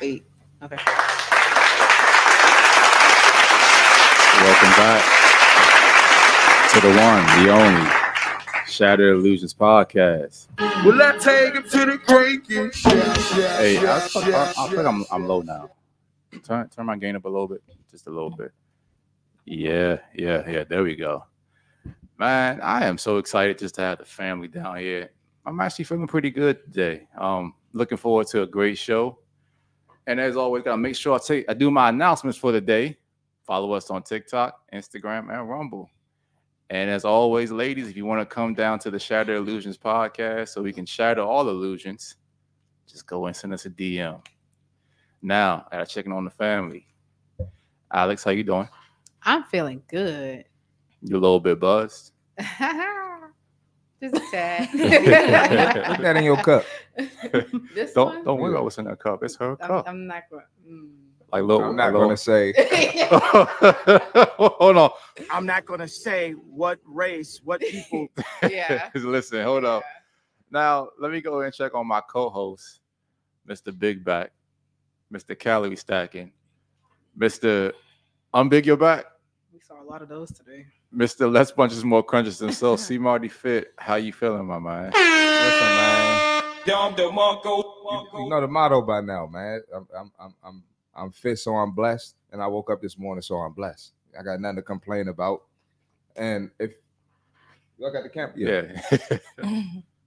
8. Okay. Welcome back to the one, the only Shattered Illusionz Podcast. Will I take him to the cranky? Hey, I feel like I'm low now. Turn my gain up a little bit, just a little bit. Yeah. There we go. Man, I am so excited just to have the family down here. I'm actually feeling pretty good today. Looking forward to a great show. And as always, gotta make sure I do my announcements for the day. Follow us on TikTok, Instagram, and Rumble. And as always, ladies, if you want to come down to the Shattered Illusionz Podcast so we can shatter all illusions, just go and send us a DM. Now, I gotta check in on the family. Alex, how you doing? I'm feeling good. You a little bit buzzed? Just a tad. Put that in your cup. Don't worry about what's in that cup. It's her cup. I'm not going. I'm not going to say. Hold on. I'm not going to say what race, what people. Yeah. Listen, hold up. Now, let me go and check on my co-host, Mr. Big Back, Mr. Calorie Stacking, Mr. Unbig Your Back. We saw a lot of those today. Mr. Less Bunches More Crunches than so. C. Marty Fit. How you feeling, my man? Listen, man. You know the motto by now, man. I'm fit, so I'm blessed. And I woke up this morning, so I'm blessed. I got nothing to complain about. And if y'all got the camp, yeah.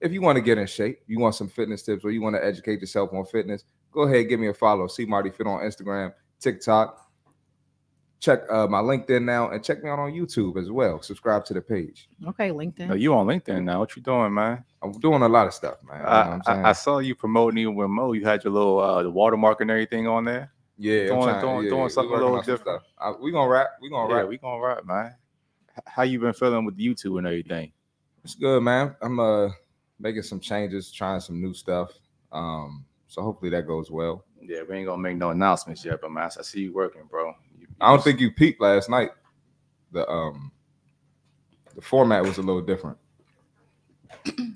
If you want to get in shape, you want some fitness tips, or you want to educate yourself on fitness, go ahead, give me a follow. C. Marty Fit on Instagram, TikTok. Check my LinkedIn now, and check me out on YouTube as well. Subscribe to the page. Okay, LinkedIn. No, you on LinkedIn now? What you doing, man? I'm doing a lot of stuff, man. You know what I'm saying? I saw you promoting even with Mo. You had your little the watermark and everything on there. Yeah, doing something a little different. We gonna rap. We gonna rap, man. How you been feeling with YouTube and everything? It's good, man. I'm making some changes, trying some new stuff. So hopefully that goes well. Yeah, we ain't gonna make no announcements yet, but man, I see you working, bro. I don't think you peeped last night. The format was a little different.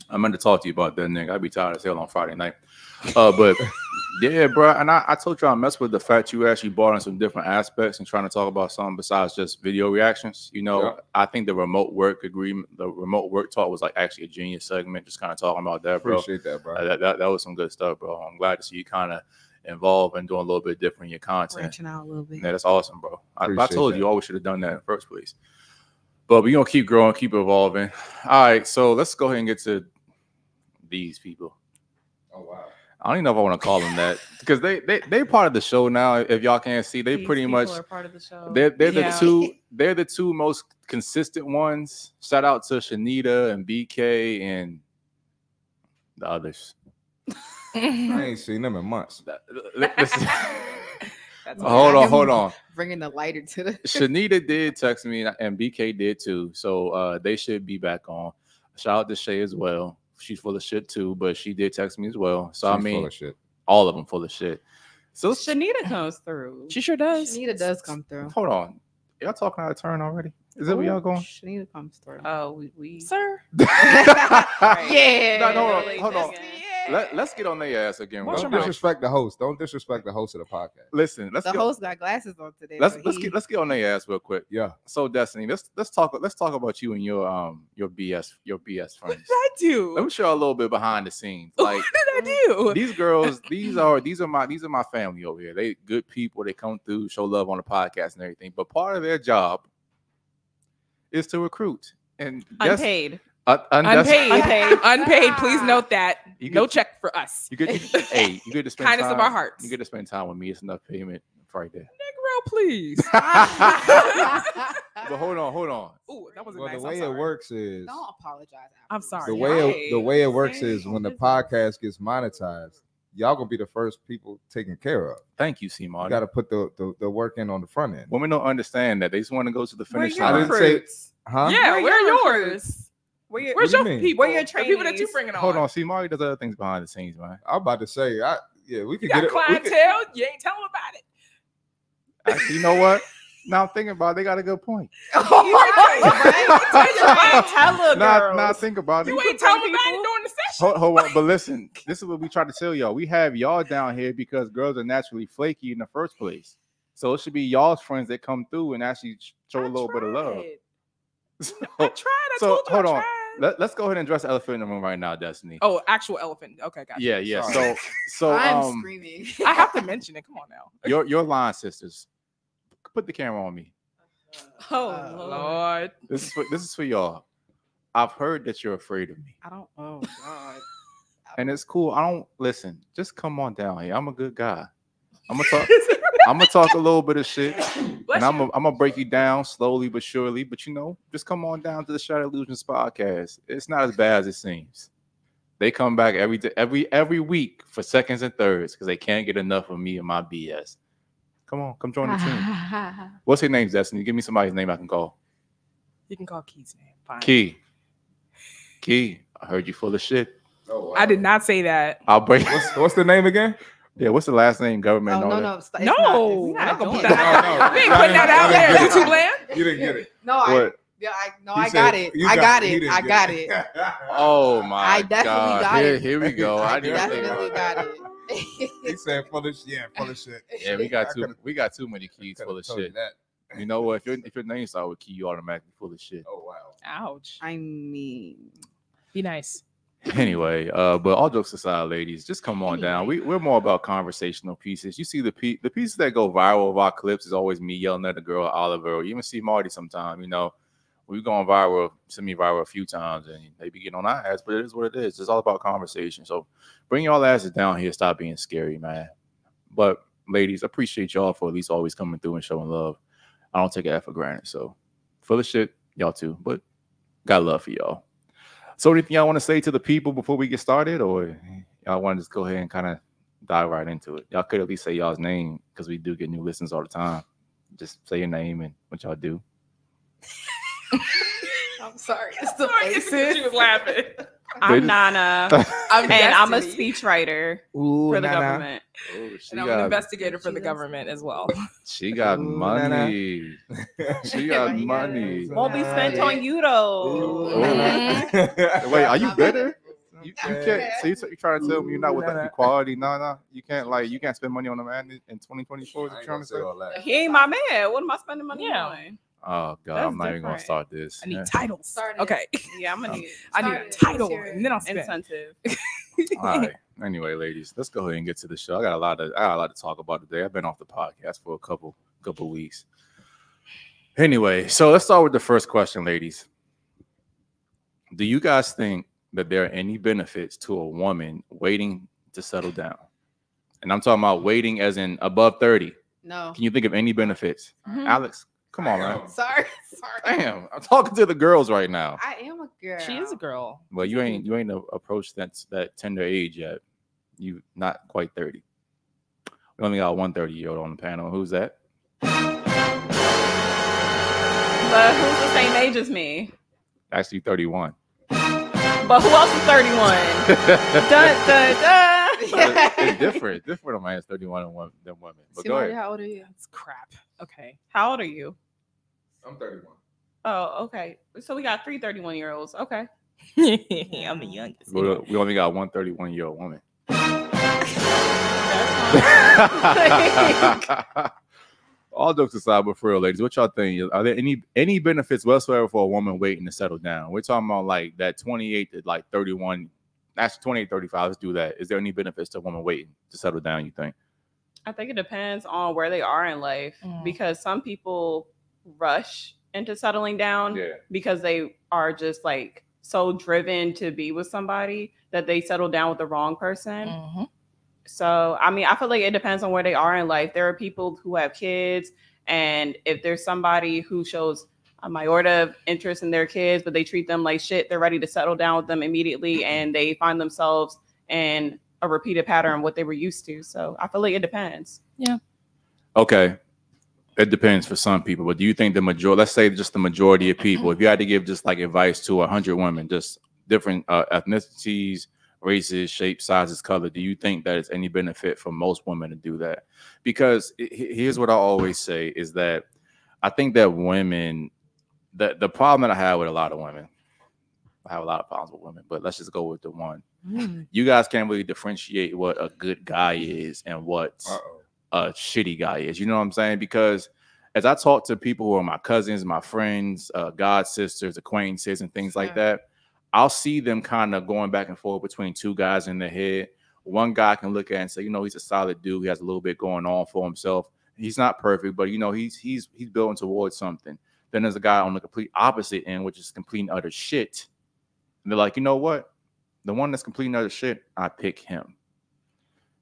I meant to talk to you about that, nigga. I'd be tired as hell on Friday night. But yeah, bro. And I told you I messed with the fact you actually brought in some different aspects and trying to talk about something besides just video reactions. You know, yeah. I think the remote work talk was like actually a genius segment. Just kind of talking about that, bro. Appreciate that, bro. That was some good stuff, bro. I'm glad to see you kind of involved and doing a little bit different in your content. Branching out a little bit. Yeah, that's awesome, bro. I told you always should have done that in the first place. But we're going to keep growing, keep evolving. All right, so let's go ahead and get to these people. Oh, wow. I don't even know if I want to call them that because they part of the show now. If y'all can't see, they pretty much are part of the show. They're the two most consistent ones. Shout out to Shanita and BK and the others. I ain't seen them in months. Hold on. Bringing the lighter to the. Shanita did text me and BK did too, so they should be back on. Shout out to Shay as well. She's full of shit too, but she did text me as well. So she's full of shit. All of them full of shit. So Shanita comes through. She sure does. Shanita does come through. Hold on, y'all talking out of turn already? Is that where y'all going? Shanita comes through. Oh, we sir. Right. Yeah. No, hold on. Let's get on their ass again. Don't disrespect the host. Don't disrespect the host of the podcast. Listen, the host got glasses on today. Let's get on their ass real quick. Yeah. So Destiny, let's talk about you and your BS friends. What did I do? Let me show you a little bit behind the scenes. Like, what did I do? These girls, these are my family over here. They good people. They come through, show love on the podcast and everything. But part of their job is to recruit and unpaid. Unpaid. Please note that. No check for us. You get to spend kindness time, of our hearts. You get to spend time with me. It's enough payment right there. Negro, please. But hold on. Ooh, that was well, nice. the way it works is. Don't apologize. I'm sorry. The way it works is when the podcast gets monetized, y'all gonna be the first people taken care of. Thank you, C. Marty. You got to put the work in on the front end. Women don't understand that. They just want to go to the finish line. I didn't say, huh? Yeah, where are yours? Where's your people? Where your trainees? The people that you bringing on? Hold on, see, Marty does other things behind the scenes, man. I'm about to say, we could you get got it. Clientele, you ain't telling about it. Actually, you know what? Now I'm thinking about it, they got a good point. Now think about it. You ain't telling me about it during the session. Hold on, but listen, this is what we try to tell y'all. We have y'all down here because girls are naturally flaky in the first place. So it should be y'all's friends that come through and actually show a little bit of love. I tried. Hold on. Let's go ahead and address the elephant in the room right now, Destiny. Oh, actual elephant. Okay, gotcha. Yeah. Sorry. So I'm screaming. I have to mention it. Come on now. Your line sisters. Put the camera on me. Oh Lord. This is for y'all. I've heard that you're afraid of me. I don't. Oh God. And it's cool. I don't listen. Just come on down here. I'm a good guy. I'm gonna talk a little bit of shit, and I'm gonna break you down slowly but surely. But just come on down to the Shattered Illusionz Podcast. It's not as bad as it seems. They come back every week for seconds and thirds because they can't get enough of me and my BS. Come on, come join the team. What's your name, Destiny? Give me somebody's name I can call. You can call Key's name. Fine. Key. I heard you full of shit. Oh, wow. I did not say that. I'll break. What's the name again? Yeah, what's the last name? Government? No. No, We're not gonna doing put that. No. We ain't putting that out there. You too bland. You didn't get it. No, I got it. You I got he it. didn't I get got it. Oh my I definitely God. got it. Here we go. I didn't think definitely about got that. it. He said full of shit. Yeah, we got too many keys full of shit. You know what? If your name starts with key, you automatically full of shit. Oh wow. Ouch. I mean, Be nice. Anyway, but all jokes aside, ladies, just come on down. We're more about conversational pieces. You see the pieces that go viral of our clips is always me yelling at the girl Oliver, or you even see Marty sometime. We've gone viral, semi-viral a few times, and they be getting on our ass, but it is what it is. It's all about conversation. So bring y'all asses down here. Stop being scary, man. But ladies, appreciate y'all for at least always coming through and showing love. I don't take that for granted. So full of shit, y'all too, but got love for y'all. So anything y'all want to say to the people before we get started, or y'all want to just go ahead and kind of dive right into it? Y'all could at least say y'all's name because we do get new listeners all the time. Just say your name and what y'all do. I'm sorry. She was laughing. I'm Nana, I'm and I'm a Destiny. speechwriter Ooh, for the government. Oh, And I'm an investigator for the government as well. She got money. She got money. Won't be spent on you though. Oh. Wait, are you bitter? You can't. So you trying to tell me you're not with the equality? No. You can't spend money on a man in 2024. You trying to say? He ain't my man. What am I spending money on? Oh God, That's I'm not even gonna different. start this. I need titles. Okay. Yeah, I'm gonna need I need a title, and then I'll spend. incentive. All right. Anyway, ladies, let's go ahead and get to the show. I got a lot to talk about today. I've been off the podcast for a couple weeks. Anyway, so let's start with the first question, ladies. Do you guys think that there are any benefits to a woman waiting to settle down? And I'm talking about waiting as in above 30. No. Can you think of any benefits? Alex, come on, man. Sorry. Damn, I'm talking to the girls right now. I am a girl. She is a girl. Well, you ain't approached that tender age yet. You not quite 30. We only got one 30-year-old on the panel. Who's that? But who's the same age as me? Actually 31. But who else is 31? Dun, dun, dun. It's different. Different man is 31 than women. But See, go Marty, ahead. how old are you? It's crap. Okay. How old are you? I'm 31. Oh, okay. So we got 3 31-year-olds. Okay. I'm the youngest. We only got one 31-year-old woman. All jokes aside, but for real, ladies, what y'all think? Are there any benefits whatsoever for a woman waiting to settle down? We're talking about like that 28 to like 31. Actually, 28, 35. Let's do that. Is there any benefits to a woman waiting to settle down, you think? I think it depends on where they are in life because some people rush into settling down because they are just like so driven to be with somebody that they settle down with the wrong person. Mm-hmm. So, I mean, I feel like it depends on where they are in life. There are people who have kids, and if there's somebody who shows a minority of interest in their kids, but they treat them like shit, they're ready to settle down with them immediately, and they find themselves in a repeated pattern of what they were used to. So I feel like it depends. Yeah. Okay. It depends for some people, but do you think let's say just the majority of people, if you had to give just like advice to 100 women, just different ethnicities, races, shapes, sizes, color, do you think that it's any benefit for most women to do that? Because here's what I always say is that I think that women, the problem that I have with a lot of women, I have a lot of problems with women, but let's just go with the one. You guys can't really differentiate what a good guy is and what a shitty guy is. You know what I'm saying? Because as I talk to people who are my cousins, my friends, god sisters, acquaintances, and things like that, I'll see them kind of going back and forth between two guys in their head. One guy can look at it and say, you know, he's a solid dude. He has a little bit going on for himself. He's not perfect, but you know, he's building towards something. Then there's a guy on the complete opposite end, which is complete and utter shit. And they're like, you know what? The one that's complete and utter shit, I pick him.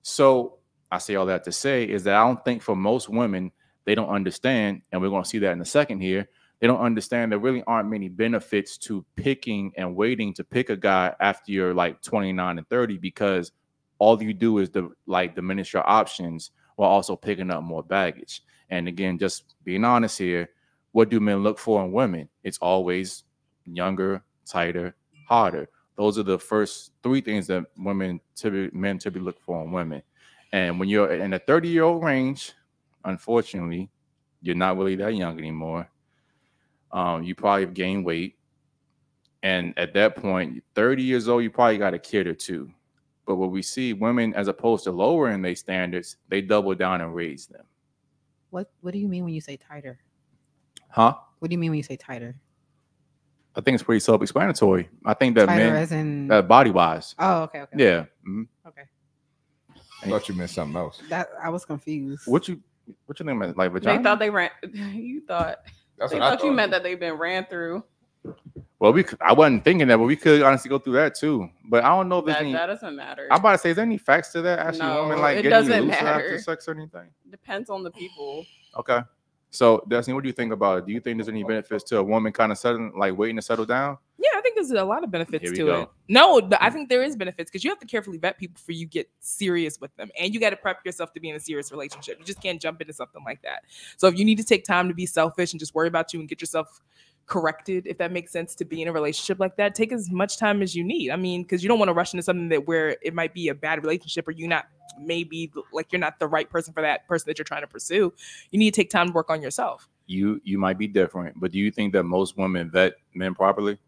So I say all that to say is that I don't think for most women, they don't understand, and we're going to see that in a second here, they don't understand there really aren't many benefits to picking and waiting to pick a guy after you're like 29 and 30, because all you do is diminish your options while also picking up more baggage. And again, just being honest here, what do men look for in women? It's always younger, tighter, harder. Those are the first three things that men typically look for in women. And when you're in a 30-year-old range, unfortunately, you're not really that young anymore. You probably have gained weight. And at that point, 30 years old, you probably got a kid or two. But what we see, women, as opposed to lowering their standards, they double down and raise them. What do you mean when you say tighter? Huh? What do you mean when you say tighter? I think it's pretty self-explanatory. I think that Tighter men, as in body-wise. Oh, okay. Yeah. Mm-hmm. Okay. I thought you meant something else. That I was confused. What you think meant? Like vagina? They thought they ran. You thought. That's They what I thought you thought. meant that they've been ran through. Well, I wasn't thinking that, but we could honestly go through that too. But I don't know if there's any. That doesn't matter. I'm about to say, is there any facts to that? Actually, No, women like it getting doesn't looser matter. after sex or anything? Depends on the people. Okay. So, Destiny, what do you think about it? Do you think there's any benefits to a woman kind of waiting to settle down? Yeah, I think there's a lot of benefits Here we to go. it. No, I think there is benefits because you have to carefully vet people before you get serious with them. And you got to prep yourself to be in a serious relationship. You just can't jump into something like that. So if you need to take time to be selfish and just worry about you and get yourself corrected, if that makes sense, to be in a relationship like that, take as much time as you need. I mean, because you don't want to rush into something where it might be a bad relationship or you're not the right person for that person that you're trying to pursue. You need to take time to work on yourself. You might be different, but do you think that most women vet men properly?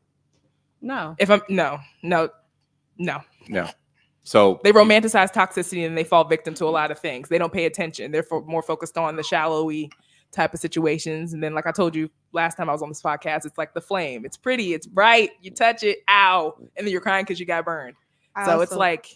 No. No. So They romanticize toxicity and they fall victim to a lot of things. They don't pay attention. They're more focused on the shallowy type of situations. And then, like I told you last time I was on this podcast, it's like the flame. It's pretty. It's bright. You touch it. Ow. And then you're crying because you got burned. So it's like,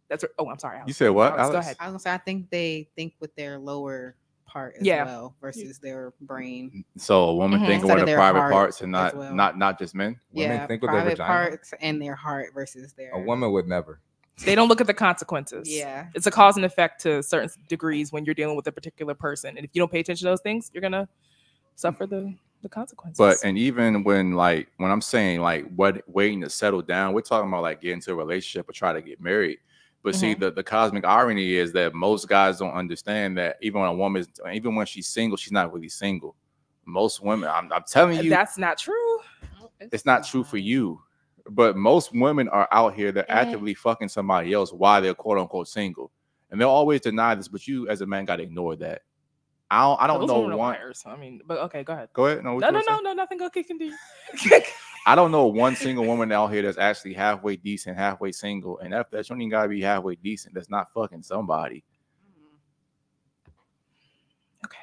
that's what, oh, I'm sorry. you said what? Alex, go Alex? ahead. I was gonna say I think they think with their lower part as Yeah. well versus their brain. So a woman Mhm. think Instead of of the their private heart parts and as not well. not just men. Women think with their private vagina. parts and their heart versus their A woman would never. They don't look at the consequences. Yeah. It's a cause and effect to certain degrees when you're dealing with a particular person. And if you don't pay attention to those things, you're going to suffer the consequences. But and even when I'm saying waiting to settle down, we're talking about like get into a relationship or try to get married. But see, the cosmic irony is that most guys don't understand that even when she's single, she's not really single. Most women, I'm telling you, that's not true. it's not true for you. But most women are out here that actively fucking somebody else while they're quote unquote single, and they'll always deny this. But you, as a man, got to ignore that. I don't Those know women are one. liars. I mean, but okay, go ahead. Go ahead. No, No, nothing. Go continue. I don't know one single woman out here that's actually halfway decent, halfway single, and after that, you don't even gotta be halfway decent. That's not fucking somebody. Okay,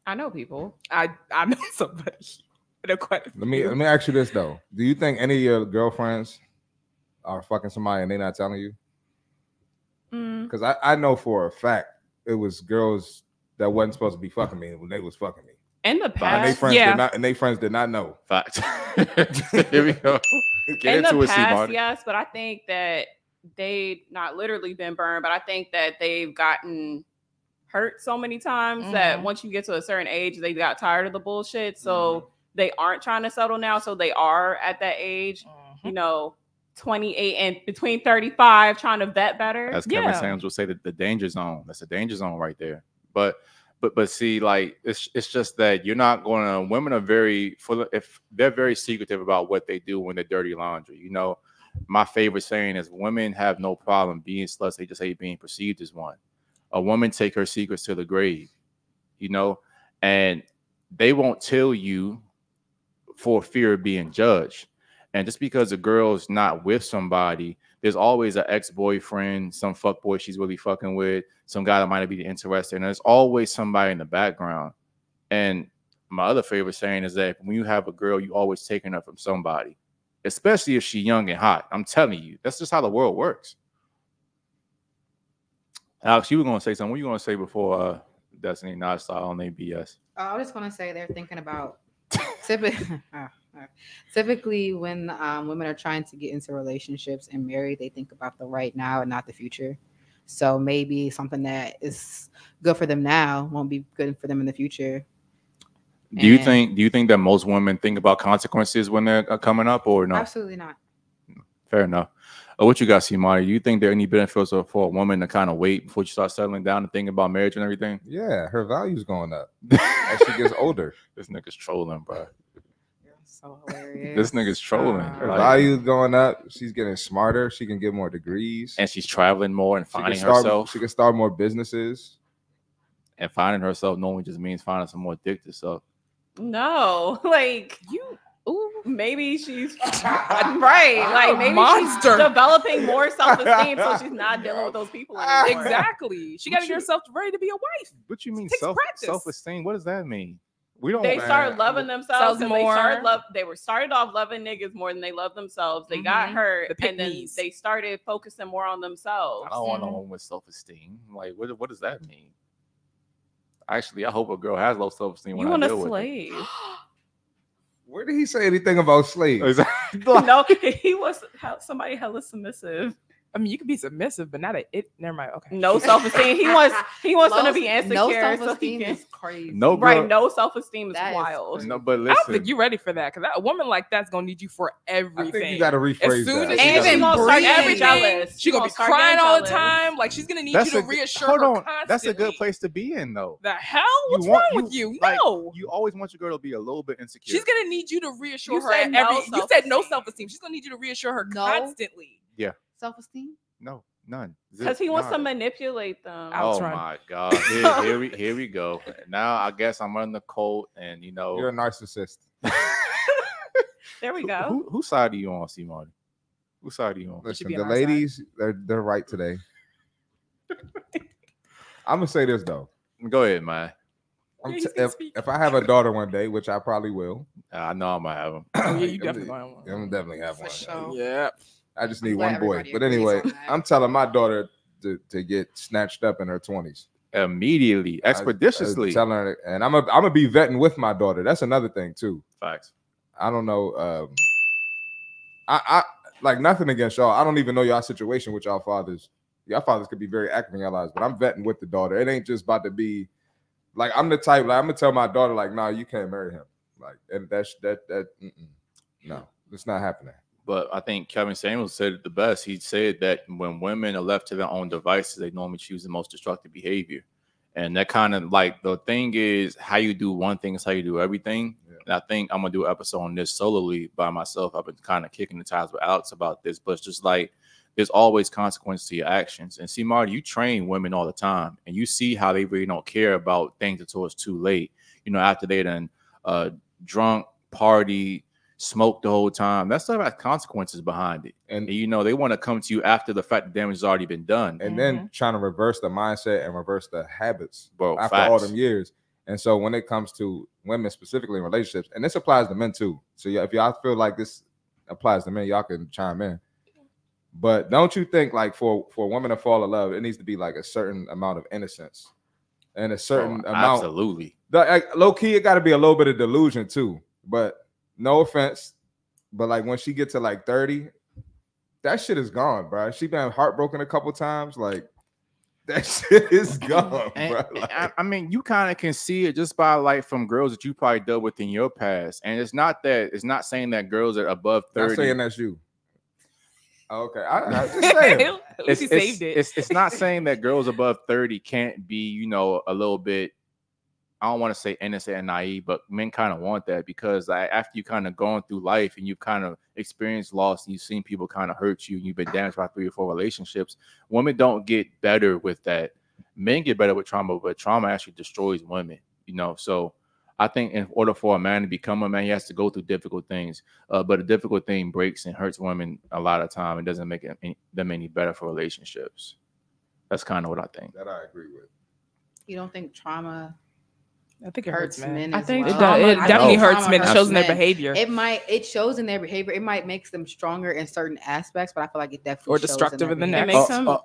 I know people. I know somebody. I know quite a Let me ask you this though. Do you think any of your girlfriends are fucking somebody and they're not telling you? Because I know for a fact it was girls that wasn't supposed to be fucking me when they was fucking me. In the And they past, friends Yeah. did not, and they friends did not know. Fact. Here we go. Get in into the it, past, C-Marty. yes, but I think that they not literally been burned, but I think that they've gotten hurt so many times that once you get to a certain age, they got tired of the bullshit. So they aren't trying to settle now. So they are at that age, 28 and between 35, trying to vet better. As Kevin Samuels would say, the danger zone. That's a danger zone right there. But see, like it's just that you're not going to. Women are very they're very secretive about what they do when they're dirty laundry. You know, my favorite saying is, "Women have no problem being sluts. They just hate being perceived as one." A woman take her secrets to the grave. You know, and they won't tell you for fear of being judged. And just because a girl's not with somebody, there's always an ex-boyfriend, some fuckboy she's really fucking with, some guy that might be interested, and there's always somebody in the background. And my other favorite saying is that when you have a girl, you always taking her from somebody, especially if she's young and hot. I'm telling you, that's just how the world works. Alex, you were going to say something. What were you going to say before Destiny not style on ABS? I was just going to say they're thinking about typically when women are trying to get into relationships and marry, they think about the right now and not the future. So maybe something that is good for them now won't be good for them in the future. Do you think that most women think about consequences when they're coming up, or no? Absolutely not. Fair enough. What you got, Simari? Do you think there are any benefits for a woman to kind of wait before you start settling down and thinking about marriage and everything? Yeah, her value's going up as she gets older. This nigga's trolling, bro. You're so hilarious. This nigga's trolling. Her value's going up. She's getting smarter. She can get more degrees. And she's traveling more and finding herself. She can start more businesses. And finding herself normally just means finding some more dick to suck. No, like maybe she's right. Like maybe she's developing more self-esteem, so she's not dealing with those people anymore. Exactly. She got to get herself ready to be a wife. What you mean self-esteem? What does that mean? They start loving themselves more. They were started off loving niggas more than they love themselves. They got hurt, and then they started focusing more on themselves. I don't want no one with self-esteem. Like, what does that mean? Actually, I hope a girl has low self-esteem. You want a slave? Where did he say anything about slaves? No, he was somebody hella submissive. I mean, you can be submissive, but not never mind. Okay. No self-esteem. He wants them to be insecure. No self-esteem is crazy. No, right. No self-esteem is wild. No, but listen. I don't think you're ready for that, because a woman like that's gonna need you for everything. I think you got to rephrase that. And she's gonna start getting jealous. She's gonna be crying all the time. Like, she's gonna need you to reassure her constantly. That's a good place to be in, though. The hell? What's wrong with you? No. You always want your girl to be a little bit insecure. She's gonna need you to reassure her. You said no self-esteem. She's gonna need you to reassure her constantly. Yeah. Self-esteem? No. None. Because he wants to manipulate them. Oh my God. Here we go. Now I guess I'm running the cold, and you're a narcissist. There we go. Whose side are you on, C. Marty? Whose side are you on? Listen, the ladies, they're right today. I'm gonna say this though. Go ahead, man. If I have a daughter one day, which I probably will. I know I'm gonna have them. Oh, yeah, you definitely gonna have one. I'm definitely have one. Sure. Yeah. I just need one boy. But anyway, I'm telling my daughter to get snatched up in her 20s. Immediately, expeditiously. Telling her, and I'm gonna be vetting with my daughter. That's another thing too. Facts. I don't know. I like nothing against y'all. I don't even know y'all situation with y'all fathers. Y'all fathers could be very active in your lives, but I'm vetting with the daughter. It ain't just about to be like I'm the type. Like I'm gonna tell my daughter, like, no, you can't marry him. Like, and no, it's not happening. But I think Kevin Samuels said it the best. He said that when women are left to their own devices, they normally choose the most destructive behavior. And that kind of like the thing is how you do one thing is how you do everything. Yeah. And I think I'm going to do an episode on this solely by myself. I've been kind of kicking the ties with Alex about this, but it's just like there's always consequences to your actions. And see, Marty, you train women all the time and you see how they really don't care about things until it's too late. After they done drunk, party, smoke the whole time. That stuff has consequences behind it. And they want to come to you after the fact the damage has already been done. And then trying to reverse the mindset and reverse the habits after facts. All them years. And so when it comes to women specifically in relationships, and this applies to men too. So if y'all feel like this applies to men, y'all can chime in. But don't you think like for women to fall in love, it needs to be like a certain amount of innocence and a certain amount. Absolutely. Low key, it got to be a little bit of delusion too. But no offense, but like when she gets to like 30, that shit is gone, bro. She been heartbroken a couple times. Like that shit is gone, bro. Like, I mean, you kind of can see it just by like from girls that you probably dealt with in your past. And it's not saying that girls are above 30. I'm saying that's you. Okay, I just saying. It's not saying that girls above 30 can't be, a little bit. I don't want to say innocent and naive, but men kind of want that because after you kind of going through life and you've kind of experienced loss and you've seen people kind of hurt you and you've been damaged by 3 or 4 relationships, women don't get better with that. Men get better with trauma, but trauma actually destroys women, So I think in order for a man to become a man, he has to go through difficult things. But a difficult thing breaks and hurts women a lot of time. It doesn't make them any better for relationships. That's kind of what I think. That I agree with. You don't think trauma? I think it hurts men. I think it definitely hurts men. It shows in their behavior. It shows in their behavior. It might make them stronger in certain aspects, but I feel like it definitely or destructive in the next. It makes them.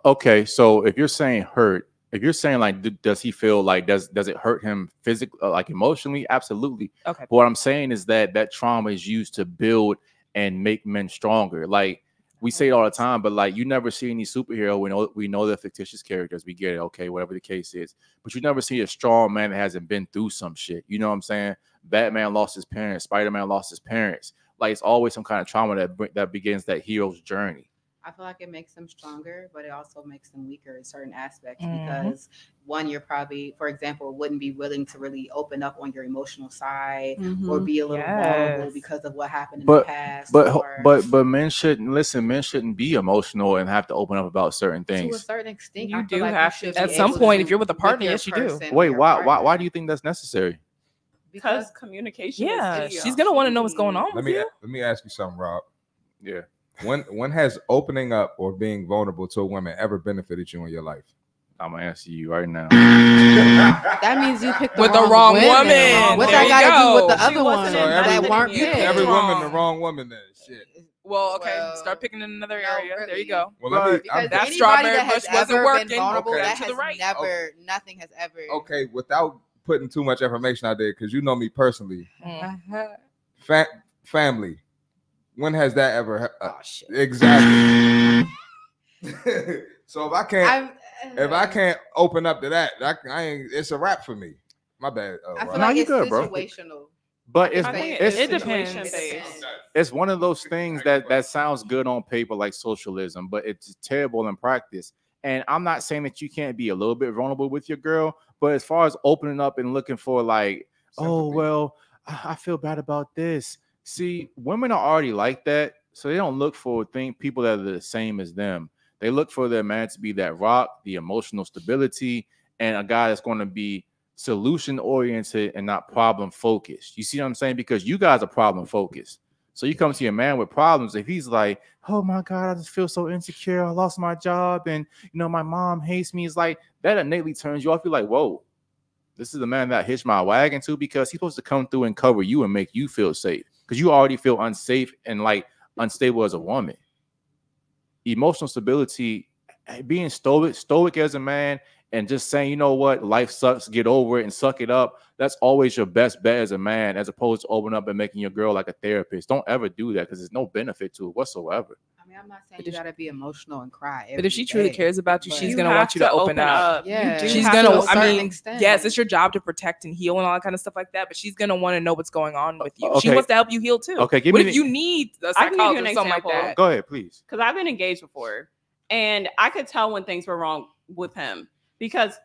Okay, so if you're saying hurt, if you're saying like, does he feel like does it hurt him physically, like emotionally? Absolutely. Okay. But what I'm saying is that trauma is used to build and make men stronger. Like we say it all the time, but like you never see any superhero. We know they're fictitious characters. We get it, okay, whatever the case is. But you never see a strong man that hasn't been through some shit. You know what I'm saying? Batman lost his parents. Spider-Man lost his parents. Like it's always some kind of trauma that begins that hero's journey. I feel like it makes them stronger, but it also makes them weaker in certain aspects because one, you're probably, for example, wouldn't be willing to really open up on your emotional side or be a little vulnerable because of what happened in the past. But men shouldn't listen. Men shouldn't be emotional and have to open up about certain things. To a certain extent, you do have to. At some point, if you're with a partner, yes, you do. Wait, why do you think that's necessary? Because communication. Yeah, is she's gonna want to know what's going on. Let me ask you something, Rob. Yeah. When has opening up or being vulnerable to a woman ever benefited you in your life? I'm gonna answer you right now. That means you picked with the wrong woman. What I got to do with the other ones that weren't picked? Every woman, the wrong woman. Then shit. Well, okay, start picking in another area. Really. There you go. Well, that strawberry bush wasn't working. Nothing has ever. Okay, without putting too much information out there, because you know me personally. Family. When has that ever? Shit. Exactly. So if I can't open up to that, I ain't. It's a wrap for me. My bad. I feel like it's situational. But it depends. It's one of those things that sounds good on paper, like socialism, but it's terrible in practice. And I'm not saying that you can't be a little bit vulnerable with your girl, but as far as opening up and looking for like, oh well, I feel bad about this. See, women are already like that, so they don't look for people that are the same as them. They look for their man to be that rock, the emotional stability, and a guy that's going to be solution-oriented and not problem-focused. You see what I'm saying? Because you guys are problem-focused. So you come to your man with problems. If he's like, oh, my God, I just feel so insecure. I lost my job, and, my mom hates me. It's like that innately turns you off. You're like, whoa, this is the man that I hitched my wagon to because he's supposed to come through and cover you and make you feel safe. Because you already feel unsafe and like unstable as a woman. Emotional stability, being stoic as a man, and just saying, you know what, life sucks, get over it and suck it up. That's always your best bet as a man, as opposed to opening up and making your girl like a therapist. Don't ever do that because there's no benefit to it whatsoever. I mean, I'm not saying you gotta be emotional and cry. But if she truly cares about you, she's gonna want you to open up. Yeah, she's gonna. I mean, yes, it's your job to protect and heal and all that kind of stuff like that. But she's gonna want to know what's going on with you. Okay. She wants to help you heal too. Okay, what if you need a psychologist or something like that? Go ahead, please. Because I've been engaged before, and I could tell when things were wrong with him because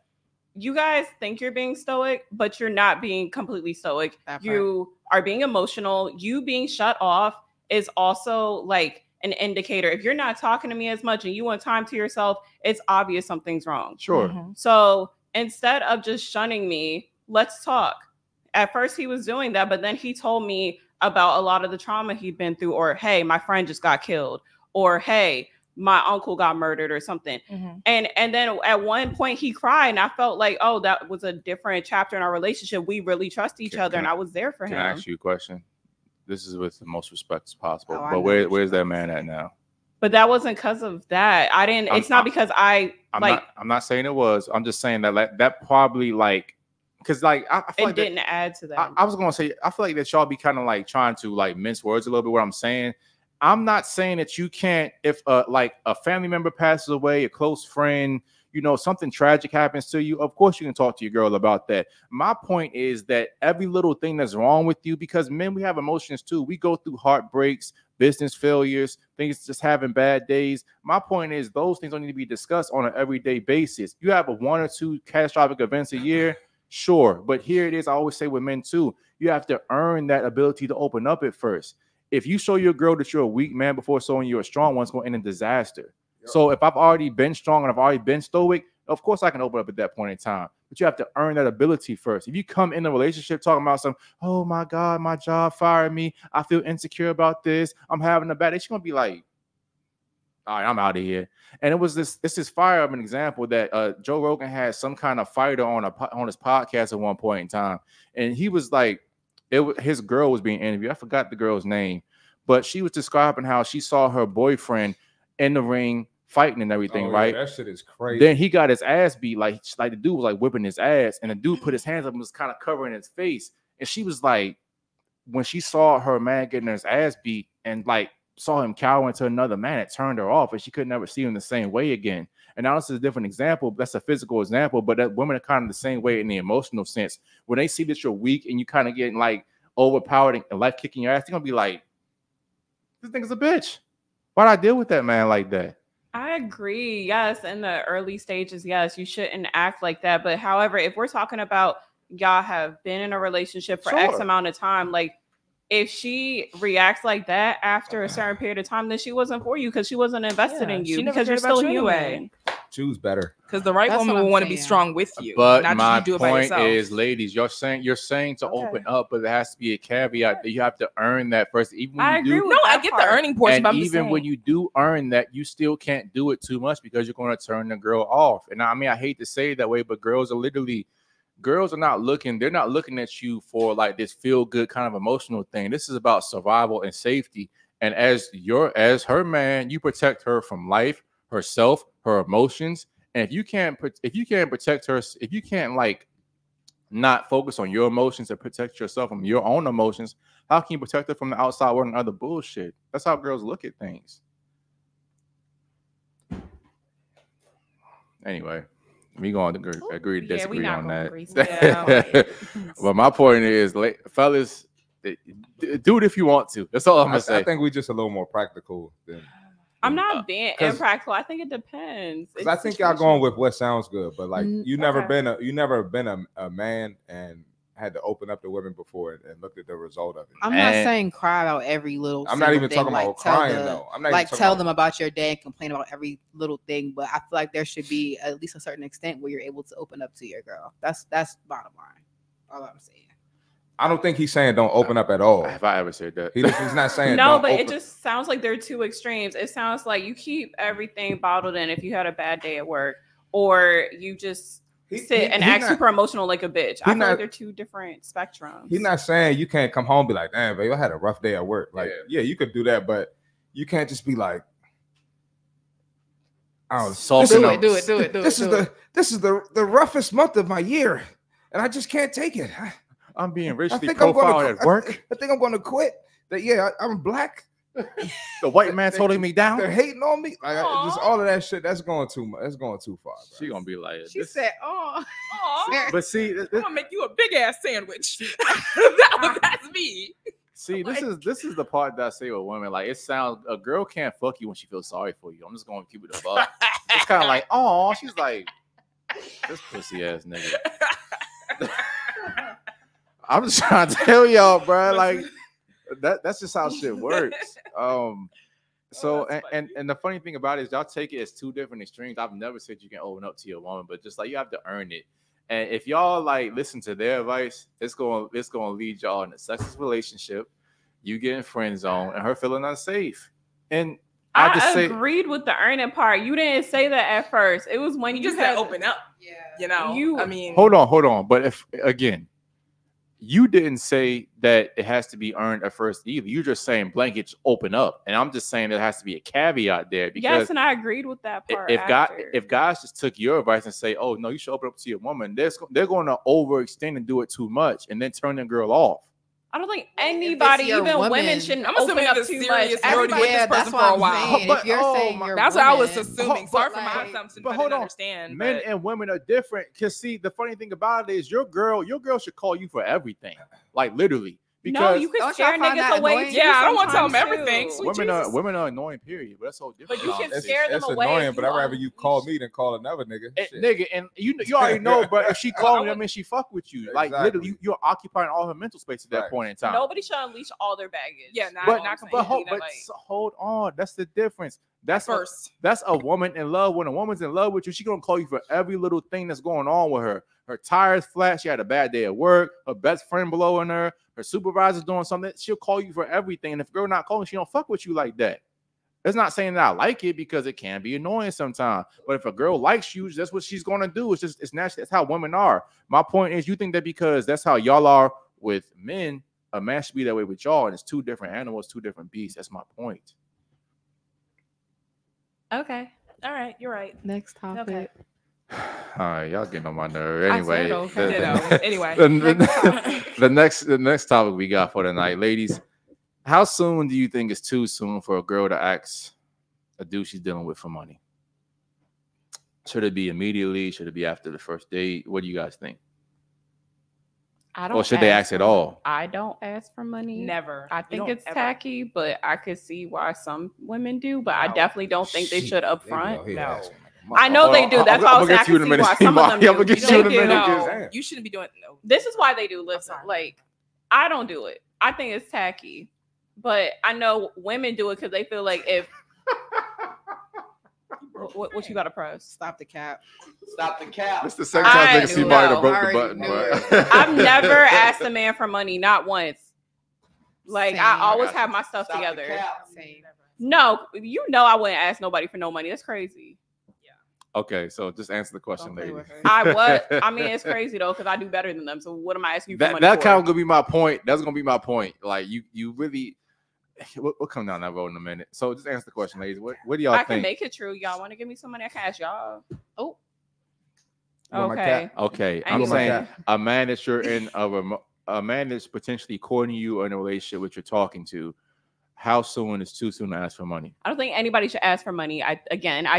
you guys think you're being stoic, but you're not being completely stoic. You are being emotional. You being shut off is also like an indicator. If you're not talking to me as much and you want time to yourself, it's obvious something's wrong. Sure. So instead of just shunning me, let's talk. At first he was doing that, but then he told me about a lot of the trauma he'd been through, or hey, my friend just got killed, or hey, my uncle got murdered or something. And then at one point he cried and I felt like, oh, that was a different chapter in our relationship. We really trust each other and I was there for him. Can I ask you a question? This is with the most respect as possible. But where's that man at now? But that wasn't because of that. It's not because I'm not saying it was. I'm just saying that probably like, because like I feel it didn't add to that. I was gonna say I feel like that y'all be kind of like trying to like mince words a little bit. What I'm saying, I'm not saying that you can't, if like a family member passes away, a close friend, something tragic happens to you, of course you can talk to your girl about that. My point is that every little thing that's wrong with you, because men, we have emotions too. We go through heartbreaks, business failures, things just having bad days. My point is those things don't need to be discussed on an everyday basis. You have one or two catastrophic events a year, sure. But here it is, I always say with men too, you have to earn that ability to open up at first. If you show your girl that you're a weak man before showing you're a strong one, it's going to end in disaster. Yep. So if I've already been strong and I've already been stoic, of course I can open up at that point in time. but you have to earn that ability first. If you come in a relationship talking about some, oh my God, my job fired me, I feel insecure about this, I'm having a bad day, she's gonna be like, all right, I'm out of here. And it was this is fire of an example that Joe Rogan had some kind of fighter on his podcast at one point in time, and he was like, his girl was being interviewed. I forgot the girl's name, but she was describing how she saw her boyfriend in the ring fighting and everything, right? That shit is crazy. Then he got his ass beat, like the dude was like whipping his ass, and the dude put his hands up and was kind of covering his face. And she was like, when she saw her man getting his ass beat and like saw him cower into another man, it turned her off, and she could never see him the same way again. And now this is a different example. That's a physical example, but that women are kind of the same way in the emotional sense. When they see that you're weak and you kind of getting like overpowered and life kicking your ass, they're gonna be like, this nigga's a bitch. Why'd I deal with that man like that? I agree. Yes, in the early stages, yes, you shouldn't act like that. But however, if we're talking about y'all have been in a relationship for X amount of time, like if she reacts like that after a certain period of time, then she wasn't for you because she wasn't invested in you because you're still human. Choose better. Because the right woman will want to be strong with you. But not my just you do it by point yourself. is, ladies, you're saying to open up, but there has to be a caveat that you have to earn that first. Even when I you agree do, with that I get the earning portion, and but I'm just even saying. when you do earn that, you still can't do it too much because you're going to turn the girl off. And I mean, I hate to say it that way, but girls are not looking. They're not looking at you for like this feel good kind of emotional thing. This is about survival and safety. And as her man, you protect her from life, herself, her emotions. And if you can't protect her, if you can't like not focus on your emotions and protect yourself from your own emotions, how can you protect her from the outside world and other bullshit? That's how girls look at things. Anyway, we going to agree to disagree on that. But my point is, fellas, do it if you want to. That's all I'm gonna say. I think we're just a little more practical than. I'm not being impractical. I think it depends. Because I think y'all going with what sounds good, but like you never been a man and had to open up to women before and looked at the result of it. I'm not saying cry about every little. I'm not even thing. talking about crying though. I'm not like tell them about your day and complain about every little thing, but I feel like there should be at least a certain extent where you're able to open up to your girl. That's bottom line. All I'm saying. I don't think he's saying don't open up at all. Have I ever said that? He's not saying no, but it just sounds like there are two extremes. It sounds like you keep everything bottled in if you had a bad day at work, or you just sit and act super emotional like a bitch. I feel like they're two different spectrums. He's not saying you can't come home and be like, damn, babe, I had a rough day at work. Like, yeah, you could do that, but you can't just be like, do it. This is the roughest month of my year, and I just can't take it. I'm being racially profiled at work. I think I'm going to quit. I'm black. The white man's holding me down. They're hating on me. Like, just all of that shit. That's going too much. That's going too far. Bro. She gonna be like, she said, "Oh, but see, I'm gonna make you a big ass sandwich." That's me. See, this is the part that I say with women. Like, it sounds a girl can't fuck you when she feels sorry for you. I'm just gonna keep it above. It's kind of like, oh, she's like, this pussy ass nigga. I'm just trying to tell y'all, bro. Like that's just how shit works. So and the funny thing about it is y'all take it as two different extremes. I've never said you can open up to your woman, but just like you have to earn it. And if y'all like listen to their advice, it's gonna lead y'all in a sexist relationship. You getting friend zone and her feeling unsafe. And I agreed with the earning part. You didn't say that at first. It was when you just said open up. Yeah, you know. I mean, hold on. But if again. You didn't say that it has to be earned at first either. You're just saying blanket open up. And I'm just saying there has to be a caveat there. Because yes, and I agreed with that part. If guys just took your advice and say, oh, no, you should open up to your woman, they're going to overextend and do it too much and then turn the girl off. I don't think anybody, even women, shouldn't open up too much. Everybody with this person for a while. If you're saying that's what I was assuming. Sorry for my assumption, but I didn't understand. Men and women are different. Because see, the funny thing about it is your girl should call you for everything. Like literally. Because no, you can scare niggas away. Yeah, I don't want to tell them everything. Women are annoying, period. But that's so different. But you can scare them away. Annoying, but I'd rather you call me than call another nigga. Nigga, and you already know, but if she called me, that means she fuck with you. Like literally, you're occupying all her mental space at that point in time. Nobody should unleash all their baggage. Yeah, not completely. But hold on, that's the difference. That's a woman in love. When a woman's in love with you, she's gonna call you for every little thing that's going on with her. her tires flat, she had a bad day at work, her best friend blowing her supervisor's doing something, she'll call you for everything. And if a girl not calling, she don't fuck with you like that. It's not saying that I like it because it can be annoying sometimes. But if a girl likes you, that's what she's gonna do. It's natural. That's how women are. My point is, you think that because that's how y'all are with men, a man should be that way with y'all, and it's two different animals, two different beasts. That's my point. Okay. All right. You're right. Next topic. Okay. All right, y'all getting on my nerve. Anyway, the next topic we got for tonight, ladies. How soon do you think is too soon for a girl to ask a dude she's dealing with for money? Should it be immediately? Should it be after the first date? What do you guys think? Or should they ask at all? I don't ask for money. Never. I think it's tacky, but I could see why some women do. But I definitely don't think they should up front. No. I know they do. That's why I was saying I can see why some of them do. I'm gonna get you in a minute. No, you shouldn't be doing. No. This is why they do. Listen, like I don't do it. I think it's tacky, but I know women do it because they feel like if. What you got to press? Stop the cap. Stop the cap. It's the second time they see Marty broke the button. I've never asked a man for money, not once. Like I always have my stuff together. No, you know I wouldn't ask nobody for no money. That's crazy. Okay, so just answer the question, lady. I mean, it's crazy though because I do better than them. So what am I asking you for money That for? kind of gonna be my point. That's gonna be my point. Like you really. We'll come down that road in a minute. So just answer the question, ladies. What do y'all think? I can make it true. Y'all want to give me some money? I can ask y'all. Oh. Okay. Okay. I'm saying a man that you're in a man that's potentially courting you or in a relationship with you're talking to. How soon is too soon to ask for money? I don't think anybody should ask for money. I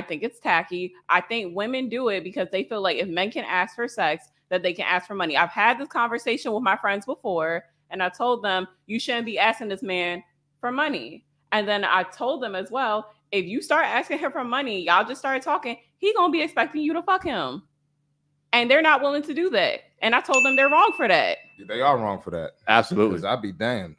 think it's tacky. I think women do it because they feel like if men can ask for sex, that they can ask for money. I've had this conversation with my friends before, and I told them you shouldn't be asking this man for money. And then I told them as well, if you start asking him for money, y'all just start talking, he gonna be expecting you to fuck him. And they're not willing to do that. And I told them they're wrong for that. They are wrong for that. Absolutely. I'd be damned.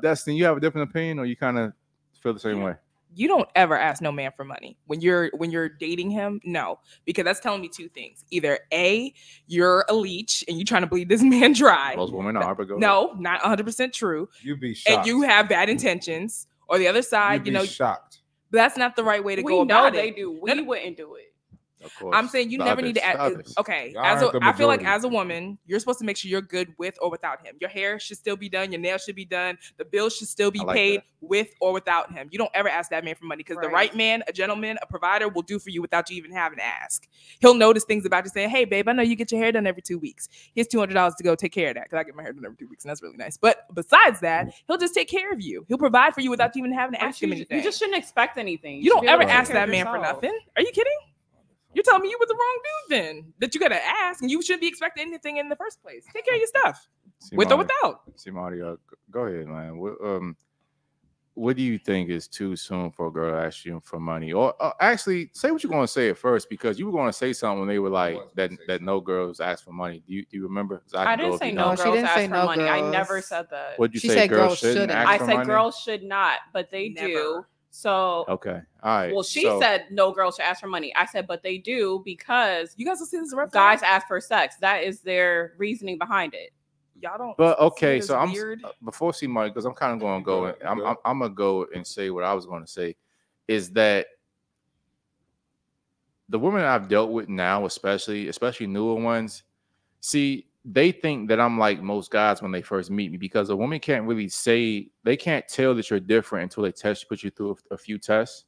Dustin, you have a different opinion or you kind of feel the same way? You don't ever ask no man for money when you're dating him. No, because that's telling me two things. Either A, you're a leech and you're trying to bleed this man dry. Most women are, but no, not 100% true. You'd be shocked. And you have bad intentions. Or the other side, You'd be shocked. But that's not the right way to go about it. They do. We wouldn't do it. Of course. I'm saying you never need to ask. Okay, I feel like as a woman, you're supposed to make sure you're good with or without him. Your hair should still be done. Your nails should be done. The bills should still be paid with or without him. You don't ever ask that man for money because the right man, a gentleman, a provider will do for you without you even having to ask. He'll notice things about you saying, hey, babe, I know you get your hair done every 2 weeks. Here's $200 to go take care of that because I get my hair done every 2 weeks and that's really nice. But besides that, he'll just take care of you. He'll provide for you without you even having to ask him anything. You just shouldn't expect anything. You don't ever ask that man for nothing. Are you kidding? You're telling me you were the wrong dude then, that you got to ask, and you shouldn't be expecting anything in the first place. Take care of your stuff, with or without. See, Marty, go ahead, man. What do you think is too soon for a girl to ask you for money? Or actually, say what you're going to say at first, because you were going to say something when they were like, that no girls ask for money. Do you remember? I didn't say no girls ask for money. I never said that. What did you say? Girls shouldn't ask for money? I said girls should not, but they do. So okay, all right. Well, she said no girl should ask for money. I said, but they do because you guys will see this. Guys ask for sex. That is their reasoning behind it. Y'all don't. But okay, so I'm before see Marty because I'm kind of going to go. I'm gonna go and say what I was going to say is that the women I've dealt with now, especially newer ones, see. They think that I'm like most guys when they first meet me because a woman can't really they can't tell that you're different until they put you through a few tests.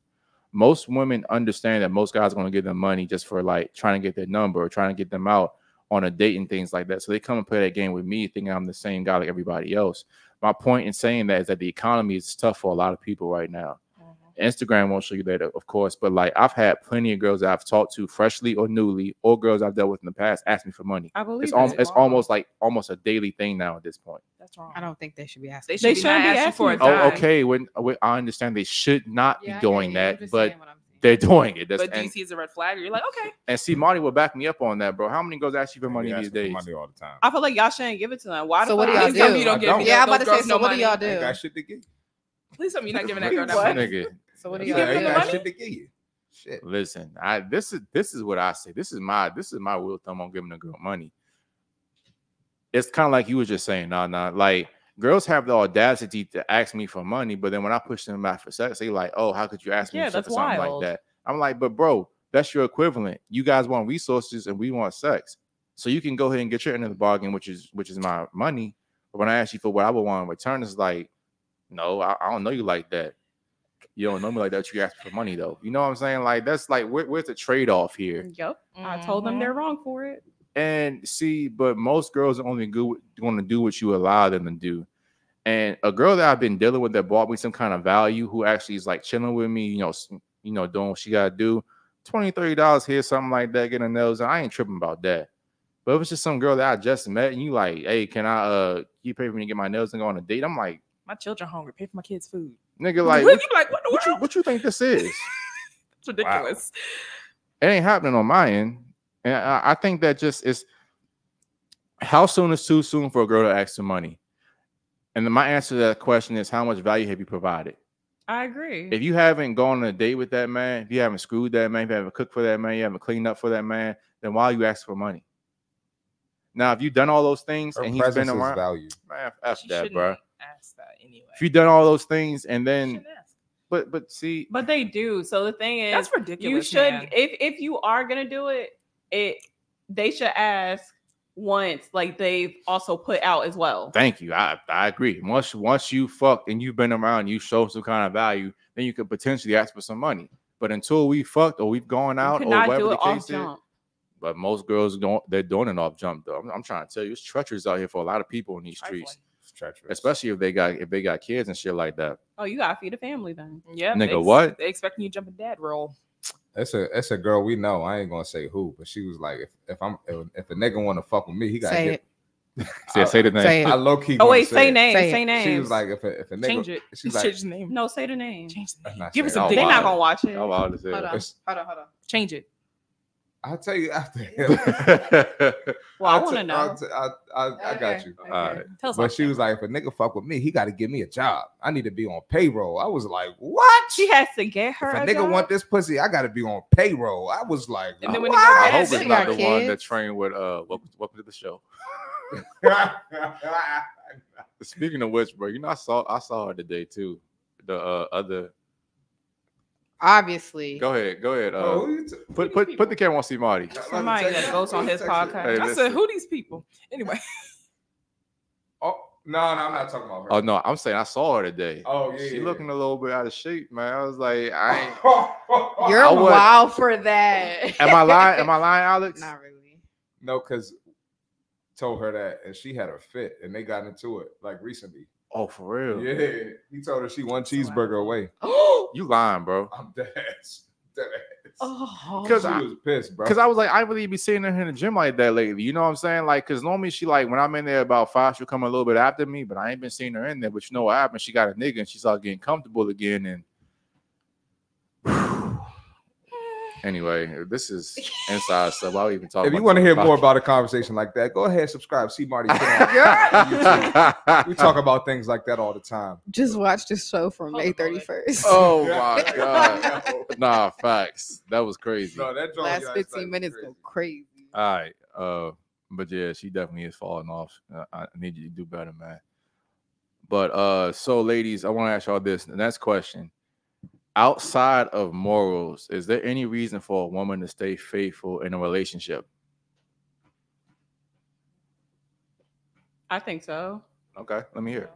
Most women understand that most guys are going to give them money just for like trying to get their number or trying to get them out on a date and things like that. So they come and play that game with me thinking I'm the same guy like everybody else. My point in saying that is that the economy is tough for a lot of people right now. Instagram won't show you that, of course, but like I've had plenty of girls that I've talked to freshly or newly, or girls I've dealt with in the past ask me for money. I believe it's almost a daily thing now at this point. That's wrong. I don't think they should be asking. They shouldn't be asking for a dime. Oh, okay. When I understand they should not be doing that, but they're doing it. But do you see it's a red flag? Or you're like, okay. And see, Marty will back me up on that, bro. How many girls ask you for money these days? Money all the time. I feel like y'all shouldn't give it to them. Why? So what do y'all do? You don't give me I'm about to say. So what do y'all do? I got shit to give. Please tell me you're not giving that girl that money. Nigga. So what do you y'all giving do? them the money? Shit to give you. Shit. Listen, this is what I say. This is my rule of thumb on giving a girl money. It's kind of like you were just saying, nah. Like girls have the audacity to ask me for money, but then when I push them back for sex, they like, oh, how could you ask me for something wild. like that? I'm like, but bro, that's your equivalent. You guys want resources and we want sex. So you can go ahead and get your end of the bargain, which is my money. But when I ask you for what I would want in return, it's like, no, I don't know you like that. You don't know me like that. You ask for money though. You know what I'm saying? Like that's like where's the trade-off here? Yep. I told them they're wrong for it. And see, but most girls are only good want to do what you allow them to do. And a girl that I've been dealing with that bought me some kind of value, who actually is like chilling with me, you know, doing what she gotta do, $20, $30 here, something like that, getting her nails done. I ain't tripping about that. But if it's just some girl that I just met and you like, hey, can you pay for me to get my nails and go on a date? I'm like, my children hungry. Pay for my kids' food. Nigga, like, what you think this is? It's ridiculous. Wow. It ain't happening on my end. And I think that just is, how soon is too soon for a girl to ask for money? And then my answer to that question is, how much value have you provided? I agree. If you haven't gone on a date with that man, if you haven't screwed that man, if you haven't cooked for that man, you haven't cleaned up for that man, then why are you asking for money? Now, if you've done all those things and he's been around, value. Man, F that, bro. Ask that anyway. If you've done all those things and then, but see, but they do. So the thing is, that's ridiculous. You should, if you are gonna do it, they should ask once, like they've also put out as well. Thank you. I agree. Once you fucked and you've been around, you show some kind of value, then you could potentially ask for some money. But until we fucked or we've gone out or whatever the case is. But most girls they're doing an off jump though. I'm trying to tell you, it's treacherous out here for a lot of people in these streets. It's treacherous. Especially if they got kids and shit like that. Oh, you gotta feed a family then. Yeah. Nigga, what? They expecting you to jump a dad role. That's a girl we know. I ain't gonna say who, but she was like, if a nigga want to fuck with me, he gotta get. Say the name. Say it. I low key. Oh wait, say name. Say name. She was like, if a nigga change it. She's like, change the name. No, say the name. Change the name. Give her some. They're not gonna watch it. Hold on. Hold on. Change it. I'll tell you after. Well, I want to know. I got you. Okay. All right. Tell us. But she was like, if a nigga fuck with me, he got to give me a job. I need to be on payroll. I was like, what? She has to get her. If a nigga want this pussy, I got to be on payroll. I was like, and then when I hope it's not the one that trained with welcome to the show. Speaking of which, bro, I saw her today too. The other. Obviously. Go ahead. Put the camera on C Marty. Somebody that goes on his podcast. I said, who these people? Anyway. Oh no, I'm not talking about her. Oh no, I'm saying I saw her today. Oh yeah, she looking a little bit out of shape, man. I was like, You're wild for that. Am I lying? Am I lying, Alex? Not really. No, because told her that, and she had a fit, and they got into it like recently. Oh, for real? Yeah, he told her she one cheeseburger away. You lying, bro? I'm dead ass. Oh, because she was pissed, bro. Because I was like, I really be seeing her in the gym like that lately. You know what I'm saying? Like, because normally she like when I'm in there about 5, she'll come a little bit after me, but I ain't been seeing her in there. But you know what happened? She got a nigga and she started getting comfortable again. And anyway, this is inside stuff. I'll even talk. If you want to hear more about a conversation like that, go ahead, subscribe. See Marty. We talk about things like that all the time. Just watch this show from May 31st. Oh my god! Nah, facts. That was crazy. No, that last 15 minutes go crazy. All right, but yeah, she definitely is falling off. I need you to do better, man. But so ladies, I want to ask y'all this. The next question. Outside of morals, is there any reason for a woman to stay faithful in a relationship? I think so. Okay, let me hear.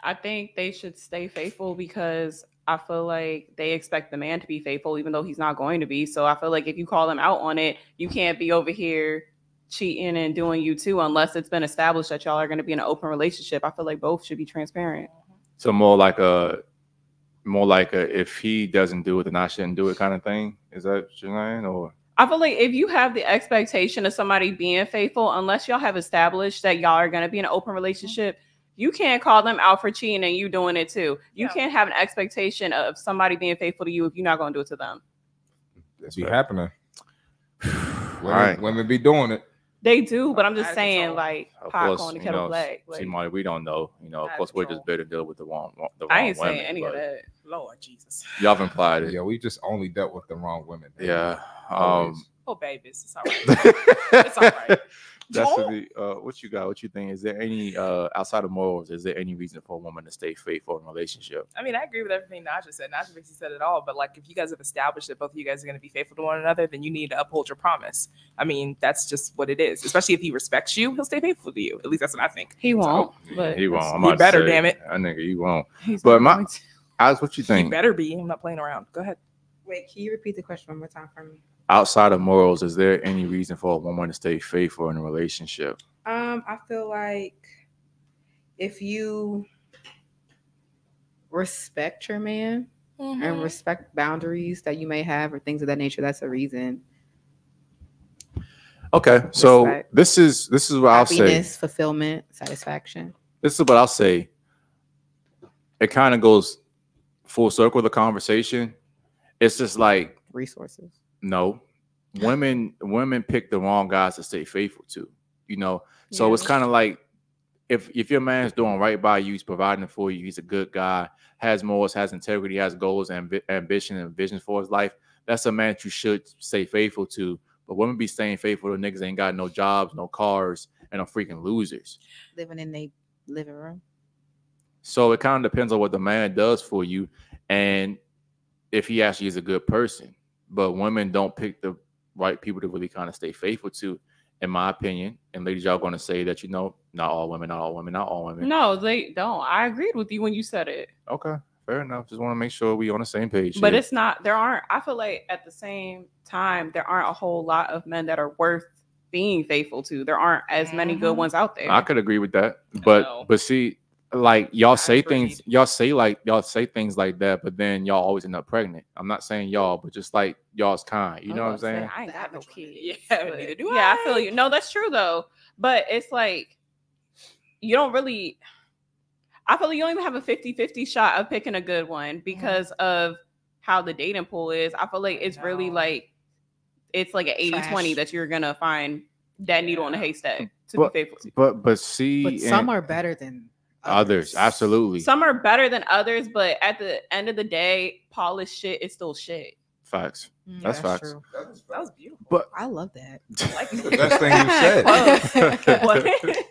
I think they should stay faithful because I feel like they expect the man to be faithful, even though he's not going to be. So I feel like if you call them out on it, you can't be over here cheating and doing you too, unless it's been established that y'all are going to be in an open relationship. I feel like both should be transparent. So more like a if he doesn't do it, then I shouldn't do it kind of thing. Is that what you're saying? Or I feel like if you have the expectation of somebody being faithful, unless y'all have established that y'all are going to be in an open relationship, you can't call them out for cheating and you doing it too. You can't have an expectation of somebody being faithful to you if you're not going to do it to them. That's be happening. Right. Women be doing it. They do, but I'm just Out of saying, control. like, Of pot course, calling the you kettle know, black. see, Like, Marty, we don't know. Of Out of course, we're just control. better to deal with the wrong I ain't women. saying any of but that. Lord Jesus. Y'all have implied it. Yeah, we just only dealt with the wrong women. Yeah. Always. Oh, babies. It's all right. It's all right. That's Don't- the what you got. What you think? Is there any outside of morals? Is there any reason for a woman to stay faithful in a relationship? I mean, I agree with everything Naja said. Naja basically said it all. But like, if you guys have established that both of you guys are going to be faithful to one another, then you need to uphold your promise. I mean, that's just what it is. Especially if he respects you, he'll stay faithful to you. At least that's what I think. He won't. But He won't. I'm He about to better, say, damn it. That nigga, you won't. he's But not going to. Alex, what you He think? better be. I'm not playing around. Go ahead. Wait, can you repeat the question one more time for me? Outside of morals, is there any reason for a woman to stay faithful in a relationship? I feel like if you respect your man and respect boundaries that you may have or things of that nature, that's a reason. Okay, so Respect. this is what I'll say. Happiness, fulfillment, satisfaction. This is what I'll say. It kind of goes full circle, the conversation. It's just like, Resources. no, women pick the wrong guys to stay faithful to, you know. So Yeah. it's kind of like if your man's doing right by you, he's providing for you, he's a good guy, has morals, has integrity, has goals and ambition and vision for his life, that's a man that you should stay faithful to. But women be staying faithful to niggas ain't got no jobs, no cars, and are freaking losers. Living in their living room. So it kind of depends on what the man does for you and if he actually is a good person. But women don't pick the right people to really kind of stay faithful to, in my opinion. And ladies, y'all going to say that, you know, not all women, not all women, not all women. No, they don't. I agreed with you when you said it. Okay, fair enough. Just want to make sure we on the same page. But here. it's not, there aren't, I feel like at the same time, there aren't a whole lot of men that are worth being faithful to. There aren't as many good ones out there. I could agree with that. know. But see, like y'all say agreed. things, y'all say things like that, but then y'all always end up pregnant. I'm not saying y'all, but just like y'all's kind. You know what I'm saying? I ain't got no kids. Yeah, but- neither do Yeah, I. I feel you. No, that's true though. But it's like, you don't really, I feel like you don't even have a 50-50 shot of picking a good one because of how the dating pool is. I feel like it's really like, it's like an 80-20 Trash. that you're going to find that needle in a haystack to But- be faithful to. But see, But some are better than others. Absolutely. Some are better than others, but at the end of the day, polished shit is still shit. Facts. Mm, That's facts. true. That was beautiful. But I love that. Like The best thing you said. What?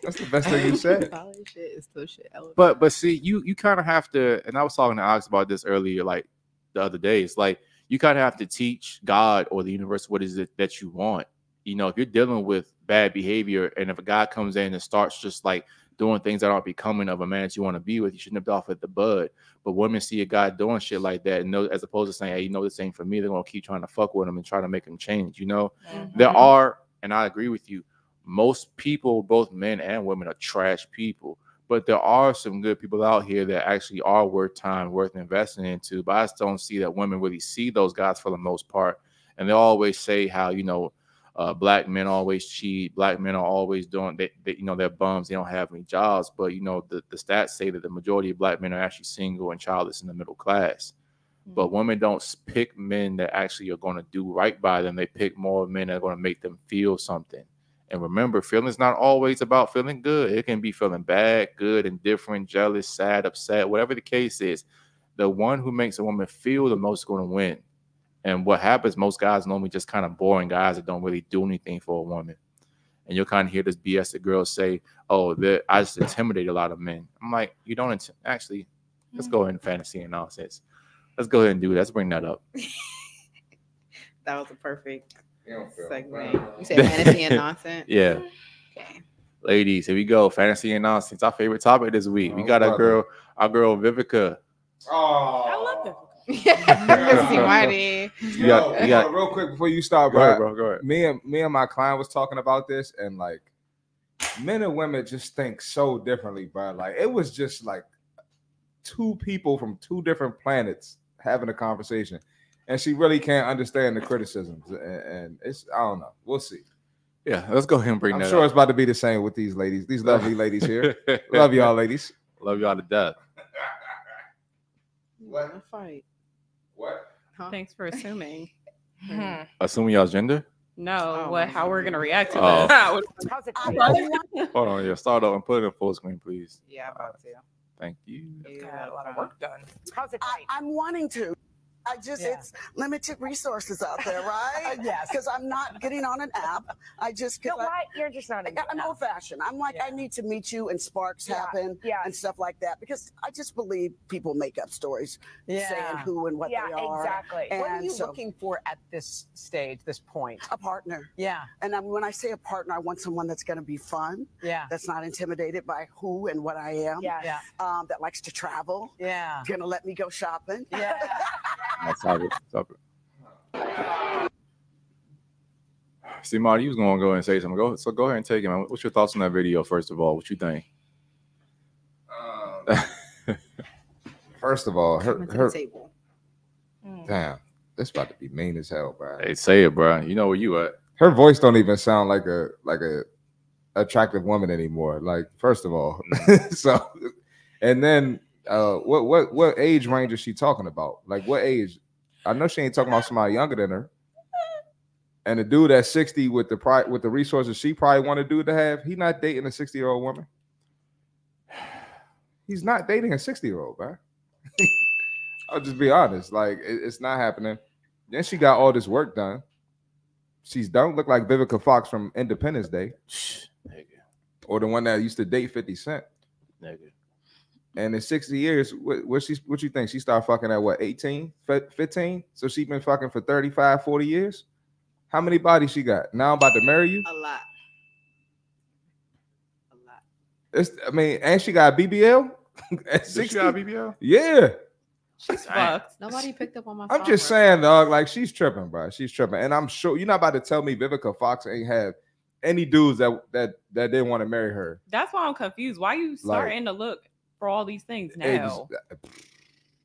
That's the best thing you said. Polished shit is still shit. I love but see, you kind of have to, and I was talking to Alex about this earlier, like the other day. It's like you kind of have to teach God or the universe what is it that you want. You know, if you're dealing with bad behavior, and if a guy comes in and starts just like doing things that aren't becoming of a man that you want to be with, you should nip it off at the bud. But women see a guy doing shit like that, and know, as opposed to saying, "Hey, you know, this ain't for me," they're gonna keep trying to fuck with him and try to make him change. You know, there are, and I agree with you. Most people, both men and women, are trash people. But there are some good people out here that actually are worth time, worth investing into. But I just don't see that women really see those guys for the most part. And they always say how, you know, black men always cheat. Black men are always doing, they you know, they're bums. They don't have any jobs. But, you know, the stats say that the majority of black men are actually single and childless in the middle class. But women don't pick men that actually are going to do right by them. They pick more men that are going to make them feel something. And remember, feeling is not always about feeling good. It can be feeling bad, good, indifferent, jealous, sad, upset, whatever the case is. The one who makes a woman feel the most is going to win. And what happens, most guys normally just kind of boring guys that don't really do anything for a woman. And you'll kind of hear this BS that girls say, oh, I just intimidate a lot of men. I'm like, you don't actually, let's go ahead and fantasy and nonsense. Let's go ahead and do that. Let's bring that up. That was a perfect Segment. segment. You said fantasy and nonsense. Yeah. Okay. Ladies, here we go. Fantasy and nonsense. Our favorite topic this week. We got our girl Vivica. Oh, I love it. Fantasy Marty. You got- real quick before you start, Go ahead, bro. bro. Go ahead. Me and my client was talking about this, and like men and women just think so differently, bro. Like it was just like two people from two different planets having a conversation, and she really can't understand the criticisms, and it's, I don't know. We'll see. Yeah, let's go ahead and bring I'm that sure up. it's about to be the same with these ladies, these lovely ladies here. Love y'all, ladies. Love y'all to death. What? A fight. What? Huh? Thanks for assuming. Assuming y'all's gender? No, Oh, what? How we're gonna react to Oh. this? How's it Hold on, yeah. Start over and put it in full screen, please. Yeah, I'm about to. Thank you. Got a lot of work done. How's it going? I'm wanting to. I just, it's limited resources out there, right? Yes. Because I'm not getting on an app. I just, You know what? You're just not. I'm old fashioned. I'm like, I need to meet you and sparks happen and stuff like that. Because I just believe people make up stories saying who and what they are. Exactly. What are And you so- looking for at this stage, this point? A partner. Yeah. And when I say a partner, I want someone that's going to be fun. Yeah. That's not intimidated by who and what I am. Yeah. That likes to travel. Yeah. Going to let me go shopping. Yeah. That's how it. Stop it. See, Marty, you was gonna go ahead and say something. Go ahead and take it, man. What's your thoughts on that video, first of all? What you think? First of all, Coming to the her table. damn, this about to be mean as hell, bro. Hey, say it, bro. You know where you at. Her voice don't even sound like a attractive woman anymore. Like, first of all, so, and then what age range is she talking about? Like, what age? I know she ain't talking about somebody younger than her. And the dude at 60 with the resources she probably want a dude to have, he not dating a 60-year-old woman. He's not dating a 60-year-old, bro. I'll just be honest. Like, it's not happening. Then she got all this work done. She's don't look like Vivica Fox from Independence Day. Nigga. Or the one that used to date 50 Cent. Nigga. And in 60 years, what you think? She started fucking at what, 18, 15? So she been fucking for 35, 40 years? How many bodies she got? Now I'm about to marry you? A lot. And she got a BBL? At Did 60? she got a BBL? Yeah. She's fucked. Nobody picked up on my. I'm just saying, dog, like she's tripping, bro. She's tripping. And I'm sure you're not about to tell me Vivica Fox ain't have any dudes that didn't want to marry her. That's why I'm confused. Why you starting to look for all these things now?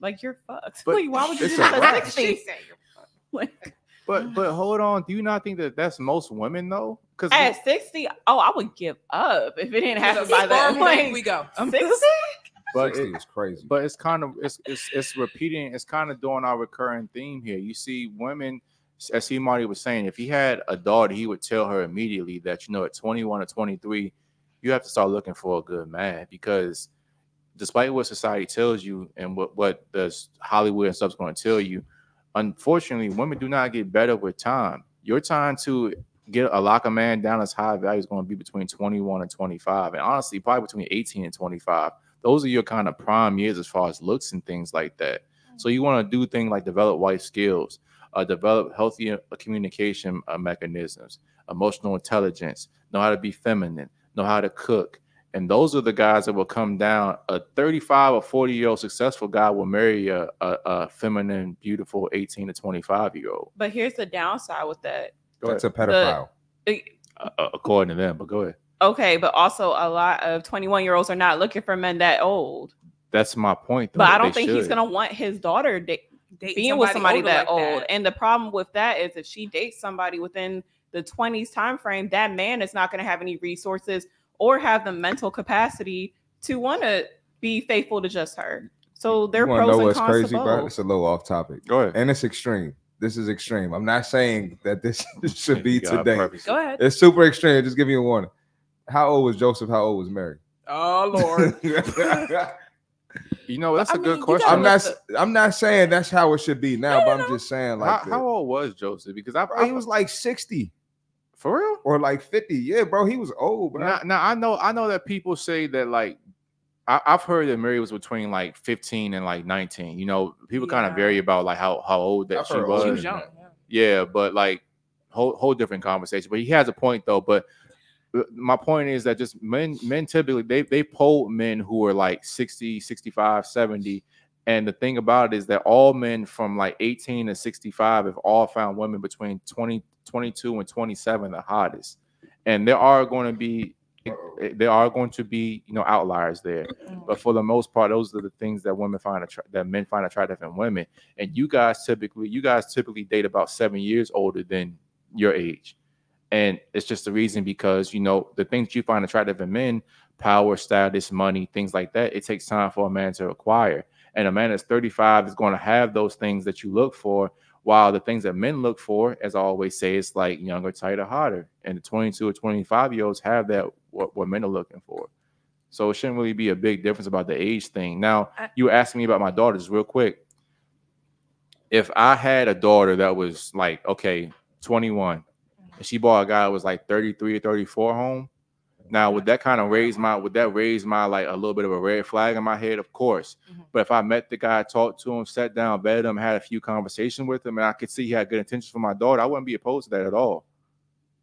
Like, you're fucked. But Like, why would you it's do a that wrap. at 60? Like, But hold on. Do you not think that that's most women though? Because at 60, I would give up if it didn't happen by that Like, point. we go. 60? but 60 is crazy. But it's kind of it's repeating. It's kind of doing our recurring theme here. You see, women, as he Marty was saying, if he had a daughter, he would tell her immediately that at 21 or 23, you have to start looking for a good man, because despite what society tells you and what the Hollywood and stuff's going to tell you, unfortunately, women do not get better with time. Your time to lock a man down as high value is going to be between 21 and 25, and honestly, probably between 18 and 25. Those are your kind of prime years as far as looks and things like that. So you want to do things like develop life skills, develop healthy communication mechanisms, emotional intelligence, know how to be feminine, know how to cook. And those are the guys that will come down. A 35 or 40-year-old successful guy will marry a feminine, beautiful 18 to 25-year-old. But here's the downside with that. That's a pedophile. According to them, but go ahead. Okay, but also a lot of 21-year-olds are not looking for men that old. That's my point, though. But I don't think he's going to want his daughter being with somebody that old. And the problem with that is if she dates somebody within the 20s time frame, that man is not going to have any resources or have the mental capacity to want to be faithful to just her. So there are pros and cons to both. Bro? It's a little off topic. Go ahead. And it's extreme. This is extreme. I'm not saying that this should be today. Go ahead. It's super extreme. Just give you a warning. How old was Joseph? How old was Mary? Oh, Lord. That's a good question. I'm not saying that's how it should be now, but I'm just saying, like, how old was Joseph? Because he was like 60. For real? Or like 50. Yeah, bro. He was old, bro. Now I know that people say that, like, I've heard that Mary was between like 15 and like 19. People kind of vary about like how old that she was. She was young. Yeah, but like whole different conversation. But he has a point though. But my point is that just men typically they poll men who are like 60, 65, 70. And the thing about it is that all men from like 18 to 65 have all found women between 22 and 27 the hottest. And there are going to be outliers there, but for the most part, those are the things that men find attractive in women. And you guys typically date about 7 years older than your age, and it's just the reason because the things you find attractive in men, power, status, money, things like that, it takes time for a man to acquire. And a man that's 35 is going to have those things that you look for, While the things that men look for, as I always say, it's like younger, tighter, hotter. And the 22 or 25-year-olds have that, what men are looking for. So it shouldn't really be a big difference about the age thing. Now, you were asking me about my daughters real quick. If I had a daughter that was like, okay, 21, and she bought a guy that was like 33 or 34 home, now would that raise my like a little bit of a red flag in my head? Of course. But if I met the guy, talked to him, sat down, vetted him, had a few conversations with him, and I could see he had good intentions for my daughter, I wouldn't be opposed to that at all.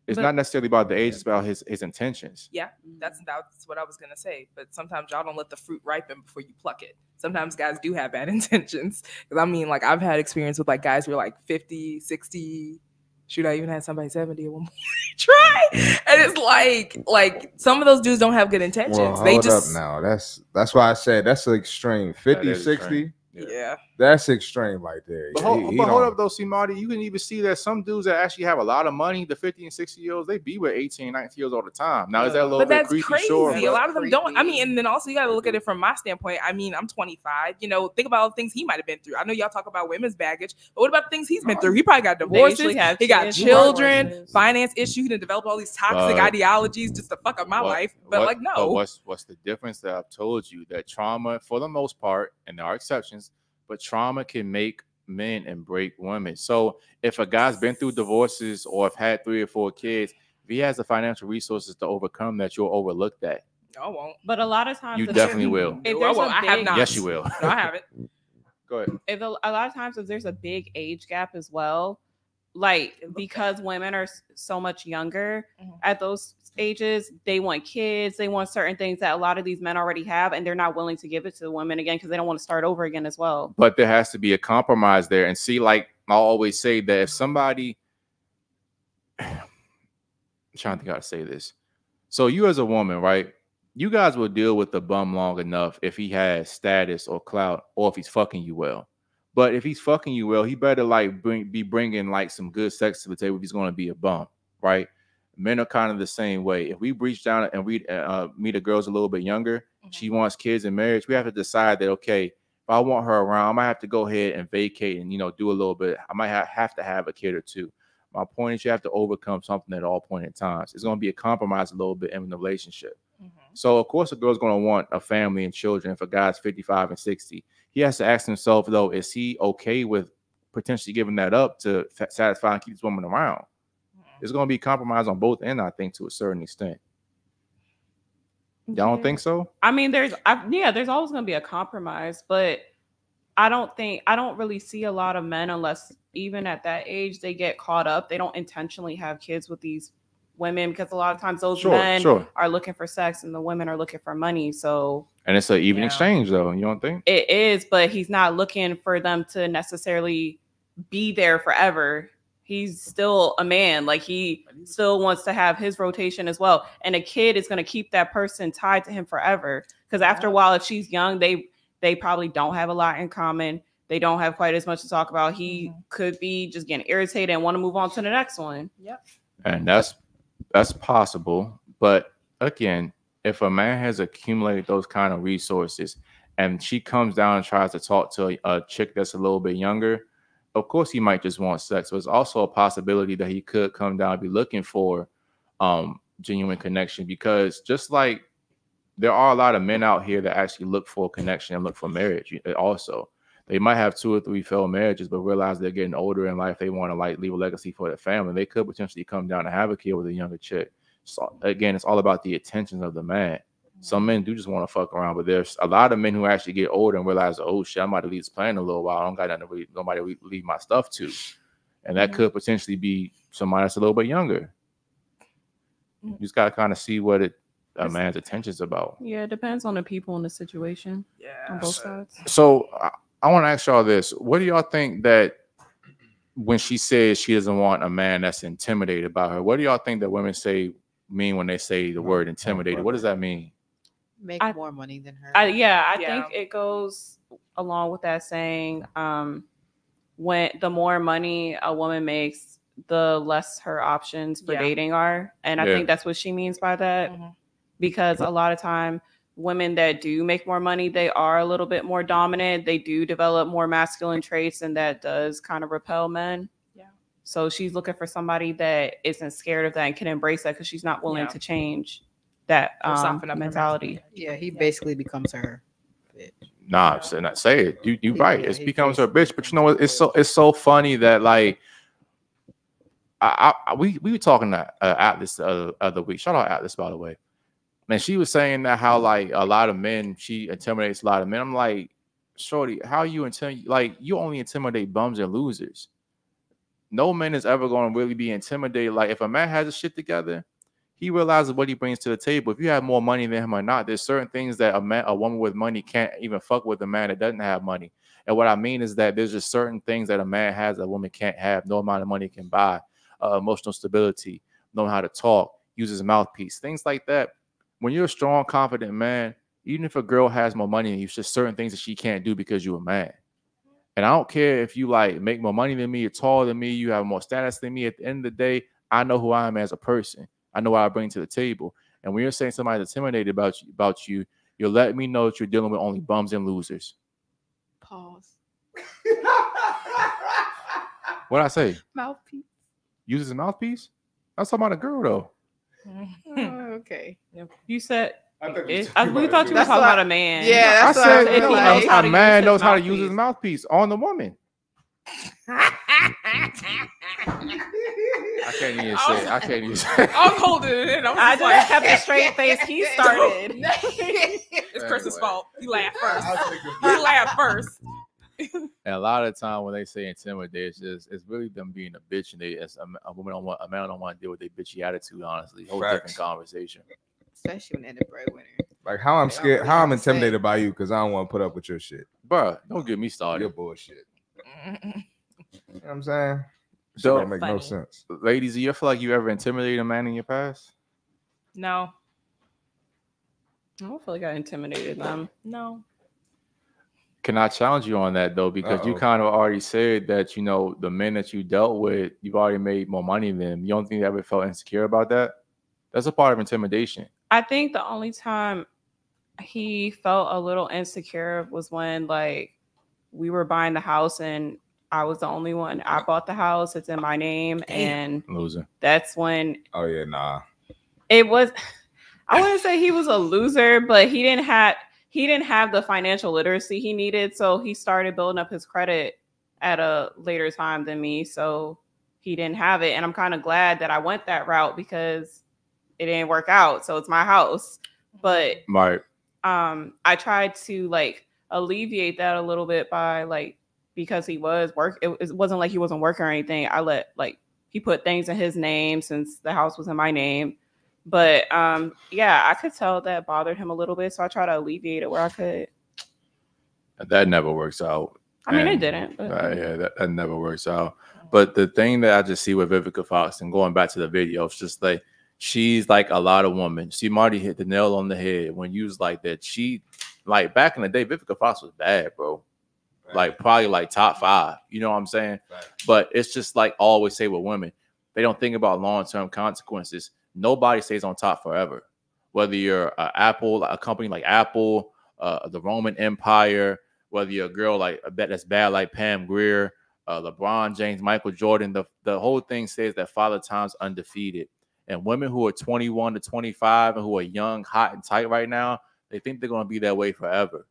It's not necessarily about the age, it's about his intentions. Yeah, that's what I was gonna say. But sometimes y'all don't let the fruit ripen before you pluck it. Sometimes guys do have bad intentions. Because I mean, like, I've had experience with like guys who are like 50, 60. Shoot, I even had somebody 70 at one point. Try, and it's like some of those dudes don't have good intentions. Well, they hold just up now. That's why I said that's an extreme. 50, 60. Extreme. Yeah. That's extreme right there. But hold up though, see, Marty, you can even see that some dudes that actually have a lot of money, the 50 and 60-year-olds, they be with 18, 19 years all the time. Now, is that a little bit creepy? Crazy. Sure. A lot of them don't. I mean, and then also you got to look at it from my standpoint. I mean, I'm 25. You know, think about all the things he might have been through. I know y'all talk about women's baggage, but what about the things he's been through? He probably got divorces. He got children, finance issues. He done developed all these toxic ideologies just to fuck up my life. But like, no. But what's the difference that I've told you? That trauma, for the most part, and there are exceptions, but trauma can make men and break women. So if a guy's been through divorces or have had 3 or 4 kids, if he has the financial resources to overcome that, you'll overlook that. I won't. But a lot of times you definitely will. I have not. Yes, you will. No, I haven't. Go ahead. A lot of times if there's a big age gap as well, like because women are so much younger at those ages, they want kids, they want certain things that a lot of these men already have, and they're not willing to give it to the women again because they don't want to start over again as well. But there has to be a compromise there. And see, like I always say, that if somebody, I'm trying to think how to say this. So you as a woman, right? You guys will deal with the bum long enough if he has status or clout, or if he's fucking you well. But if he's fucking you well, he better like be bringing like some good sex to the table if he's going to be a bum, right? Men are kind of the same way. If we reach down and we meet a girl's a little bit younger, she wants kids and marriage, we have to decide that, okay, if I want her around, I might have to go ahead and vacate and, do a little bit. I might have to have a kid or two. My point is you have to overcome something at all point in times. It's going to be a compromise a little bit in the relationship. So, of course, a girl's going to want a family and children. If a guy's 55 and 60, he has to ask himself, though, is he okay with potentially giving that up to satisfy and keep this woman around? There's going to be compromise on both ends, I think, to a certain extent. Y'all don't think so? I mean, there's always going to be a compromise, but I don't really see a lot of men, unless even at that age, they get caught up. They don't intentionally have kids with these women because a lot of times those men are looking for sex and the women are looking for money. So, and it's an even exchange, though. You don't think? It is, but he's not looking for them to necessarily be there forever. He's still a man. Like, he still wants to have his rotation as well. And a kid is going to keep that person tied to him forever. Because after a while, if she's young, they probably don't have a lot in common. They don't have quite as much to talk about. He could be just getting irritated and want to move on to the next one. Yep. And that's possible. But again, if a man has accumulated those kind of resources and she comes down and tries to talk to a chick that's a little bit younger, of course he might just want sex. So it's also a possibility that he could come down and be looking for genuine connection, because just like there are a lot of men out here that actually look for connection and look for marriage. Also, they might have 2 or 3 failed marriages, but realize they're getting older in life. They want to like leave a legacy for their family. They could potentially come down and have a kid with a younger chick. So again, it's all about the intentions of the man. Some men do just want to fuck around, but there's a lot of men who actually get older and realize, oh shit, I'm about to leave this planet a little while. I don't got nobody to leave my stuff to. And that could potentially be somebody that's a little bit younger. You just got to kind of see what a man's intention's about. Yeah, it depends on the people and the situation. Yeah. On both sides. So I want to ask y'all this. What do y'all think that when she says she doesn't want a man that's intimidated by her, what do y'all think that women mean when they say the word intimidated? What does that mean? Make more money than her. I think it goes along with that saying, when the more money a woman makes, the less her options for dating are. And I think that's what she means by that. Because a lot of time women that do make more money, they are a little bit more dominant. They do develop more masculine traits, and that does kind of repel men. Yeah. So she's looking for somebody that isn't scared of that and can embrace that because she's not willing to change that mentality. Yeah, he basically becomes her bitch. Nah, I'm saying, say it. You right. It becomes her bitch. But you know what? It's so funny that like we were talking to Atlas the other week. Shout out Atlas, by the way. Man, she was saying that how like a lot of men, she intimidates a lot of men. I'm like, shorty, how you intimidate? Like, you only intimidate bums and losers. No man is ever going to really be intimidated. Like, if a man has his shit together, he realizes what he brings to the table. If you have more money than him or not, there's certain things that a woman with money can't even fuck with a man that doesn't have money. And what I mean is that there's just certain things that a man has that a woman can't have. No amount of money can buy. Emotional stability, knowing how to talk, use his mouthpiece, things like that. When you're a strong, confident man, even if a girl has more money than you, it's just certain things that she can't do because you're a man. And I don't care if you like make more money than me, you're taller than me, you have more status than me. At the end of the day, I know who I am as a person. I know what I bring to the table. And when you're saying somebody's intimidated about you, you're letting me know that you're dealing with only bums and losers. Pause. What'd I say? Mouthpiece. Uses a mouthpiece? I was talking about a girl though. Okay. You said we thought you you were talking about a man. Yeah, I that's said what I was a man knows how to use his mouthpiece on the woman. I can't even say. I can't even say. I was holding it in. I didn't have the straight face he started. It's Chris's fault. He laughed first. He laughed first. And a lot of the time when they say intimidate, it's really them being a bitch, and a man don't want to deal with their bitchy attitude. Honestly, whole different conversation. Especially when they're the breadwinner. Like how I'm scared, how I'm intimidated by you because I don't want to put up with your shit. Bruh, don't get me started. Your bullshit. You know what I'm saying? Shit So, don't make no sense. Ladies, do you feel like you ever intimidated a man in your past? No. I don't feel like I intimidated them. No. Can I challenge you on that though? Because you kind of already said that, you know, the men that you dealt with, you've already made more money than them. You don't think you ever felt insecure about that? That's a part of intimidation. I think the only time he felt a little insecure was when like we were buying the house and I was the only one. I bought the house. It's in my name. And loser. That's when. Oh yeah, nah. It was. I wouldn't say he was a loser, but he didn't have the financial literacy he needed. So he started building up his credit at a later time than me. So he didn't have it. And I'm kind of glad that I went that route because it didn't work out. So it's my house. But right. I tried to like alleviate that a little bit by like, because he was it wasn't like he wasn't working or anything. I let like he put things in his name since the house was in my name. But yeah, I could tell that bothered him a little bit. So I try to alleviate it where I could. That never works out. I mean, it didn't. But... yeah, that never works out. But the thing that I just see with Vivica Fox and going back to the video, it's just like she's like a lot of women. See, Marty hit the nail on the head when you was like that. She like back in the day, Vivica Fox was bad, bro. Like probably like top 5. You know what I'm saying? Right. But it's just like I always say with women, they don't think about long-term consequences. Nobody stays on top forever. Whether you're a company like Apple, the Roman Empire, whether you're a girl like that's bad like Pam Grier, LeBron James, Michael Jordan, the whole thing says that Father Time's undefeated. And women who are 21 to 25 and who are young, hot, and tight right now, they think they're going to be that way forever.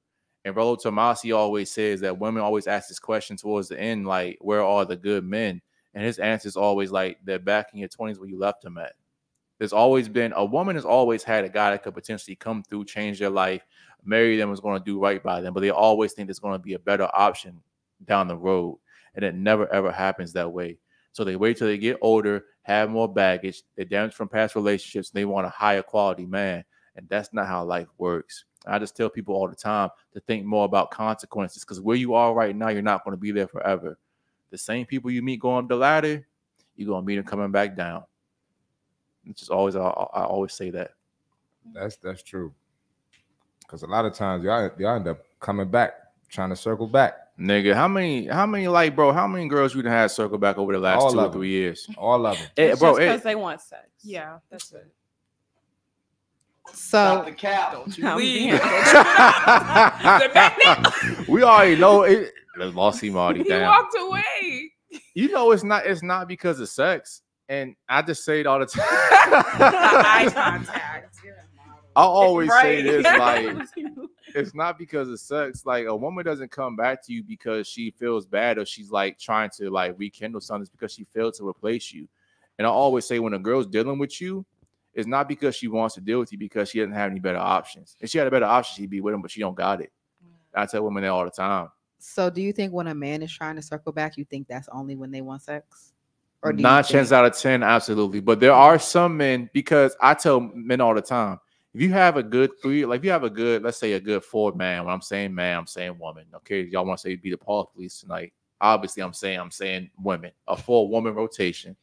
And Rollo Tomasi always says that women always ask this question towards the end, like, where are the good men? And his answer is always like, they're back in your 20s where you left them at. There's always been, a woman has always had a guy that could potentially come through, change their life, marry them, is going to do right by them. But they always think there's going to be a better option down the road. And it never, ever happens that way. So they wait till they get older, have more baggage, they're damaged from past relationships, and they want a higher quality man. And that's not how life works. I just tell people all the time to think more about consequences, because where you are right now, you're not going to be there forever. The same people you meet going up the ladder, you're going to meet them coming back down. It's just always, I always say that. That's true. Because a lot of times y'all end up coming back, trying to circle back. Nigga, how many like, bro, how many girls you done had circle back over the last all 2 or 3 years? All of them. It's bro, just because they want sex. Yeah, that's it. So the cap. Don't you leave. We already know it. Lossy Marty He down. walked away. You know it's not because of sex, and I just say it all the time. Eye contact. I always say Right. this, like, it's not because of sex. Like, a woman doesn't come back to you because she feels bad or she's like trying to like rekindle something. It's because she failed to replace you. And I always say when a girl's dealing with you, it's not because she wants to deal with you, because she doesn't have any better options. If she had a better option, she'd be with him, but she don't got it. I tell women that all the time. So do you think when a man is trying to circle back, you think that's only when they want sex? Or do you 9 think- chances out of 10, absolutely. But there are some men, because I tell men all the time, if you have a good three, like if you have a good, let's say a good 4 man, when I'm saying man, I'm saying woman. Okay, y'all want to say be the police tonight. Obviously, I'm saying women, a 4-woman rotation.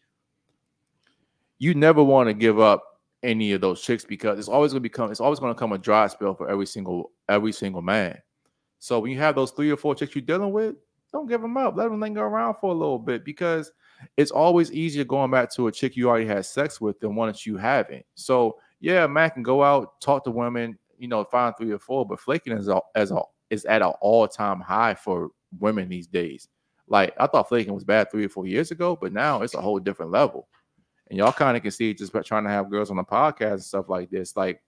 You never want to give up any of those chicks, because it's always going to come a dry spell for every single man. So when you have those 3 or 4 chicks you're dealing with, don't give them up. Let them linger around for a little bit, because it's always easier going back to a chick you already had sex with than one that you haven't. So yeah, a man can go out, talk to women, find 3 or 4, but flaking is at an all-time high for women these days. Like, I thought flaking was bad 3 or 4 years ago, but now it's a whole different level. And y'all kind of can see it just by trying to have girls on the podcast and stuff like this. Like,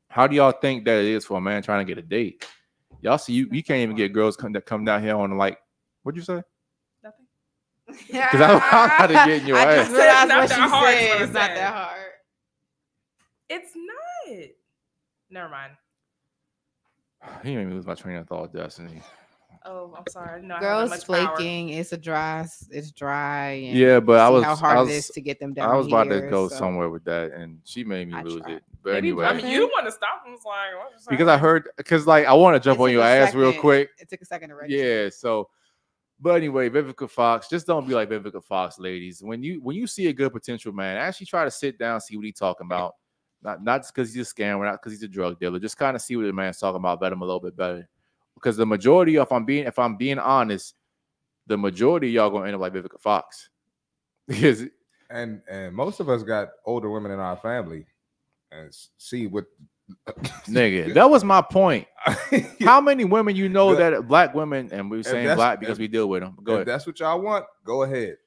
how do y'all think that it is for a man trying to get a date? Y'all see, you can't even get girls that come down here on like, what'd you say? Nothing. Because I'm not to get in your I ass. just realized Not what that she hard, said. is what I It's not said. that hard. It's not. Never mind. He made me lose my train of thought, Destiny. Oh, I'm sorry. No, I have that Girls much power. flaking, it's dry. And Yeah, but I see was how hard I it was, is to get them down. I was about to here, go so- somewhere with that, and she made me I lose tried. it. But Maybe anyway, I mean, you want to stop him? It's like, what is that? because I heard, like I want to jump It on took your a ass real second. quick. It took a second to register. Yeah, so, but anyway, Vivica Fox, just don't be like Vivica Fox, ladies. When you see a good potential man, actually try to sit down, see what he's talking about. Not just because he's a scammer, not because he's a drug dealer. Just kind of see what the man's talking about, vet him a little bit better. Because the majority, if I'm being honest, the majority of y'all gonna end up like Vivica Fox. Because And most of us got older women in our family, and see what nigga, that was my point. How many women you know The- that black women, and we're saying that's- black because we deal with them. Go if ahead. that's what y'all want, go ahead.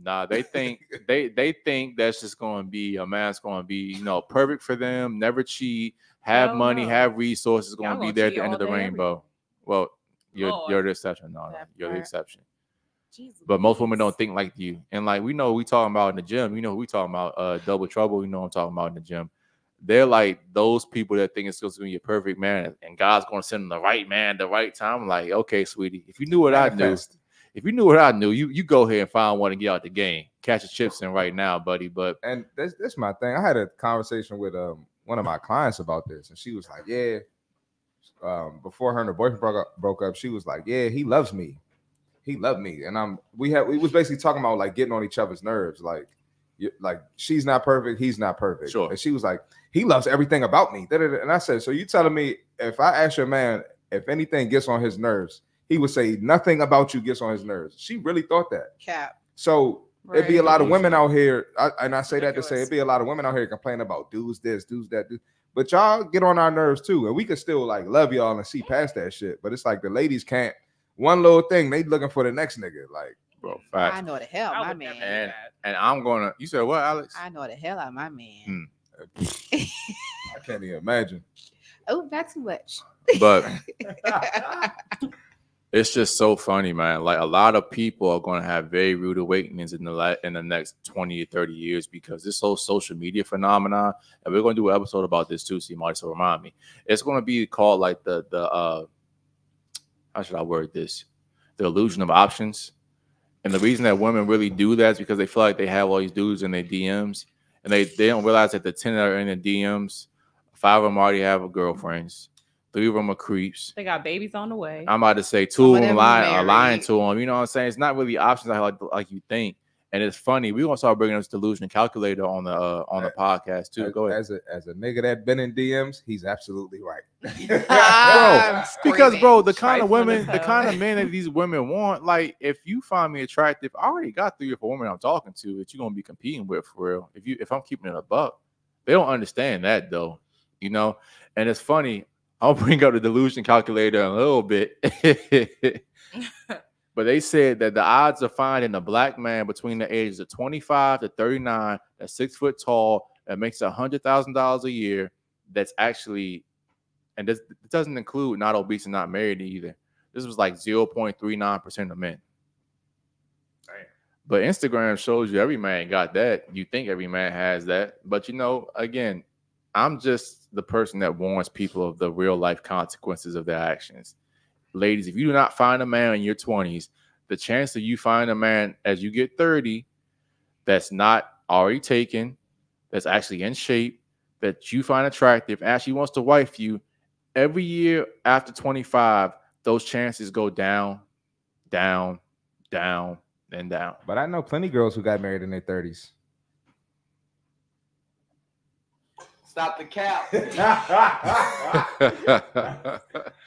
Nah, they think they think that's just going to be a man's going to be perfect for them, never cheat, have Hell money, no. have resources, going Y'all to be gonna there at cheat the end of the all day, every rainbow. day. Well, you're Lord. the exception. No, That you're the part. exception. Jesus, But most women please. don't think like you. And like we know who we talking about in the gym. You know who we talking about, Double Trouble. You know what I'm talking about in the gym. They're like those people that think it's supposed to be a perfect man, and God's going to send them the right man, the right time. I'm like, okay, sweetie, if you knew what I knew, Manifest. you go ahead and find one and get out the game. Catch the chips in right now, buddy. But And that's my thing. I had a conversation with one of my clients about this, and she was like, "Yeah." Before her and her boyfriend broke up, she was like, "Yeah, he loves me. He loved me." And we was basically talking about like getting on each other's nerves, like she's not perfect, he's not perfect. Sure. And she was like, "He loves everything about me." And I said, "So you telling me if I ask your man if anything gets on his nerves, he would say nothing about you gets on his nerves?" She really thought that. Cap. So it'd be a lot of Right. women out here, and I say that to say Ridiculous. it'd be a lot of women out here complaining about dudes this, dudes that, dudes. But y'all get on our nerves too, and we could still like love y'all and see past that shit. But it's like the ladies can't. One little thing, they looking for the next nigga. Like, bro, I facts. know the hell I my would never do man. that. And I'm gonna. You said what, Alex? I know the hell out my man. I can't even imagine. Oh, not too much. But it's just so funny, man. Like a lot of people are going to have very rude awakenings in the next 20 or 30 years because this whole social media phenomenon, and we're going to do an episode about this too, see, Marty, so remind me. It's going to be called like the how should I word this? The illusion of options. And the reason that women really do that is because they feel like they have all these dudes in their DMs, and they don't realize that the 10 that are in the DMs, 5 of them already have girlfriends. 3 of them are creeps. They got babies on the way. I'm about to say 2 Some of of them them are lying married. to them. You know what I'm saying? It's not really options like you think. And it's funny. We're gonna start bringing this delusion calculator on the podcast too. Go ahead, As a nigga that been in DMs, he's absolutely right. I'm because bro, the kind of Trifling women, as the hell. kind of men that these women want. Like, if you find me attractive, I already got 3 or 4 women I'm talking to that you're gonna be competing with for real. If I'm keeping it a buck, they don't understand that though. you know. And it's funny. I'll bring up the delusion calculator in a little bit. But they said that the odds of finding a black man between the ages of 25 to 39 that's 6 foot tall that makes $100,000 a year, that's actually, and this doesn't include not obese and not married either. This was like 0.39% of men. But Instagram shows you every man got that. You think every man has that. But, you know, again, I'm just the person that warns people of the real life consequences of their actions. Ladies, if you do not find a man in your 20s, the chance that you find a man as you get 30 that's not already taken, that's actually in shape, that you find attractive, actually wants to wife you, every year after 25, those chances go down, down, down, and down. But I know plenty of girls who got married in their 30s. Stop the cap.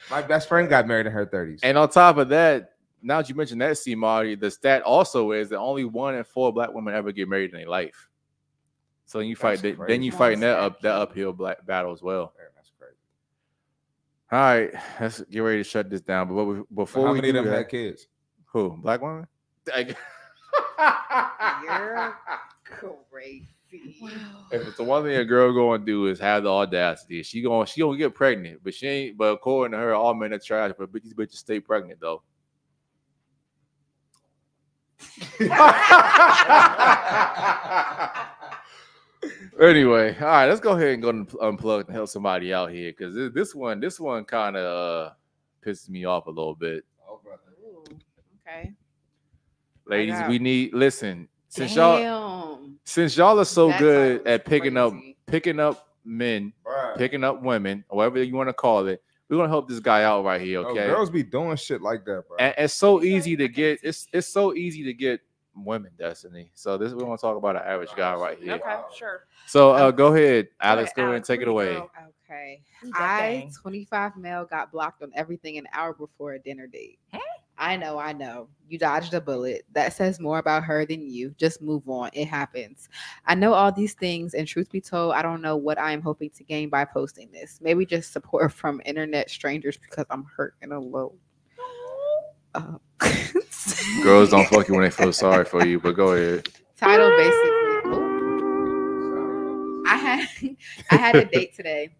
My best friend got married in her 30s. And on top of that, now that you mentioned that, C. Marty, the stat also is that only 1 in 4 black women ever get married in their life. So you fight that, then you fighting that uphill battle as well. That's crazy. All right, let's get ready to shut this down. But before how we many do of them that, had kids? Who? Black women? You're crazy. Wow. If it's the one thing a girl gonna do is have the audacity, she gonna get pregnant, but she ain't. But according to her, all men are trash. But these bitches stay pregnant though. Anyway, all right, let's go ahead and go to Unplugged and help somebody out here, because this one kind of pisses me off a little bit. Ooh, okay. Ladies, we need listen. Since Damn. y'all are so That good title is at picking up crazy. men, Bruh. picking up women, or whatever you want to call it, we're gonna help this guy out right here, Oh, okay? girls be doing shit like that, bro. And it's so easy to get. It's so easy to get women, Destiny. So this we're gonna talk about an average guy right here. Okay, sure. So go ahead, Alex. Go ahead and take it away. Girl. Okay. Who's that I, thing? 25 male, got blocked on everything an hour before a dinner date. I know. You dodged a bullet. That says more about her than you. Just move on. It happens. I know all these things, and truth be told, I don't know what I am hoping to gain by posting this. Maybe just support from internet strangers because I'm hurt and alone. Girls don't fuck you when they feel sorry for you, but go ahead. Title basically. I had a date today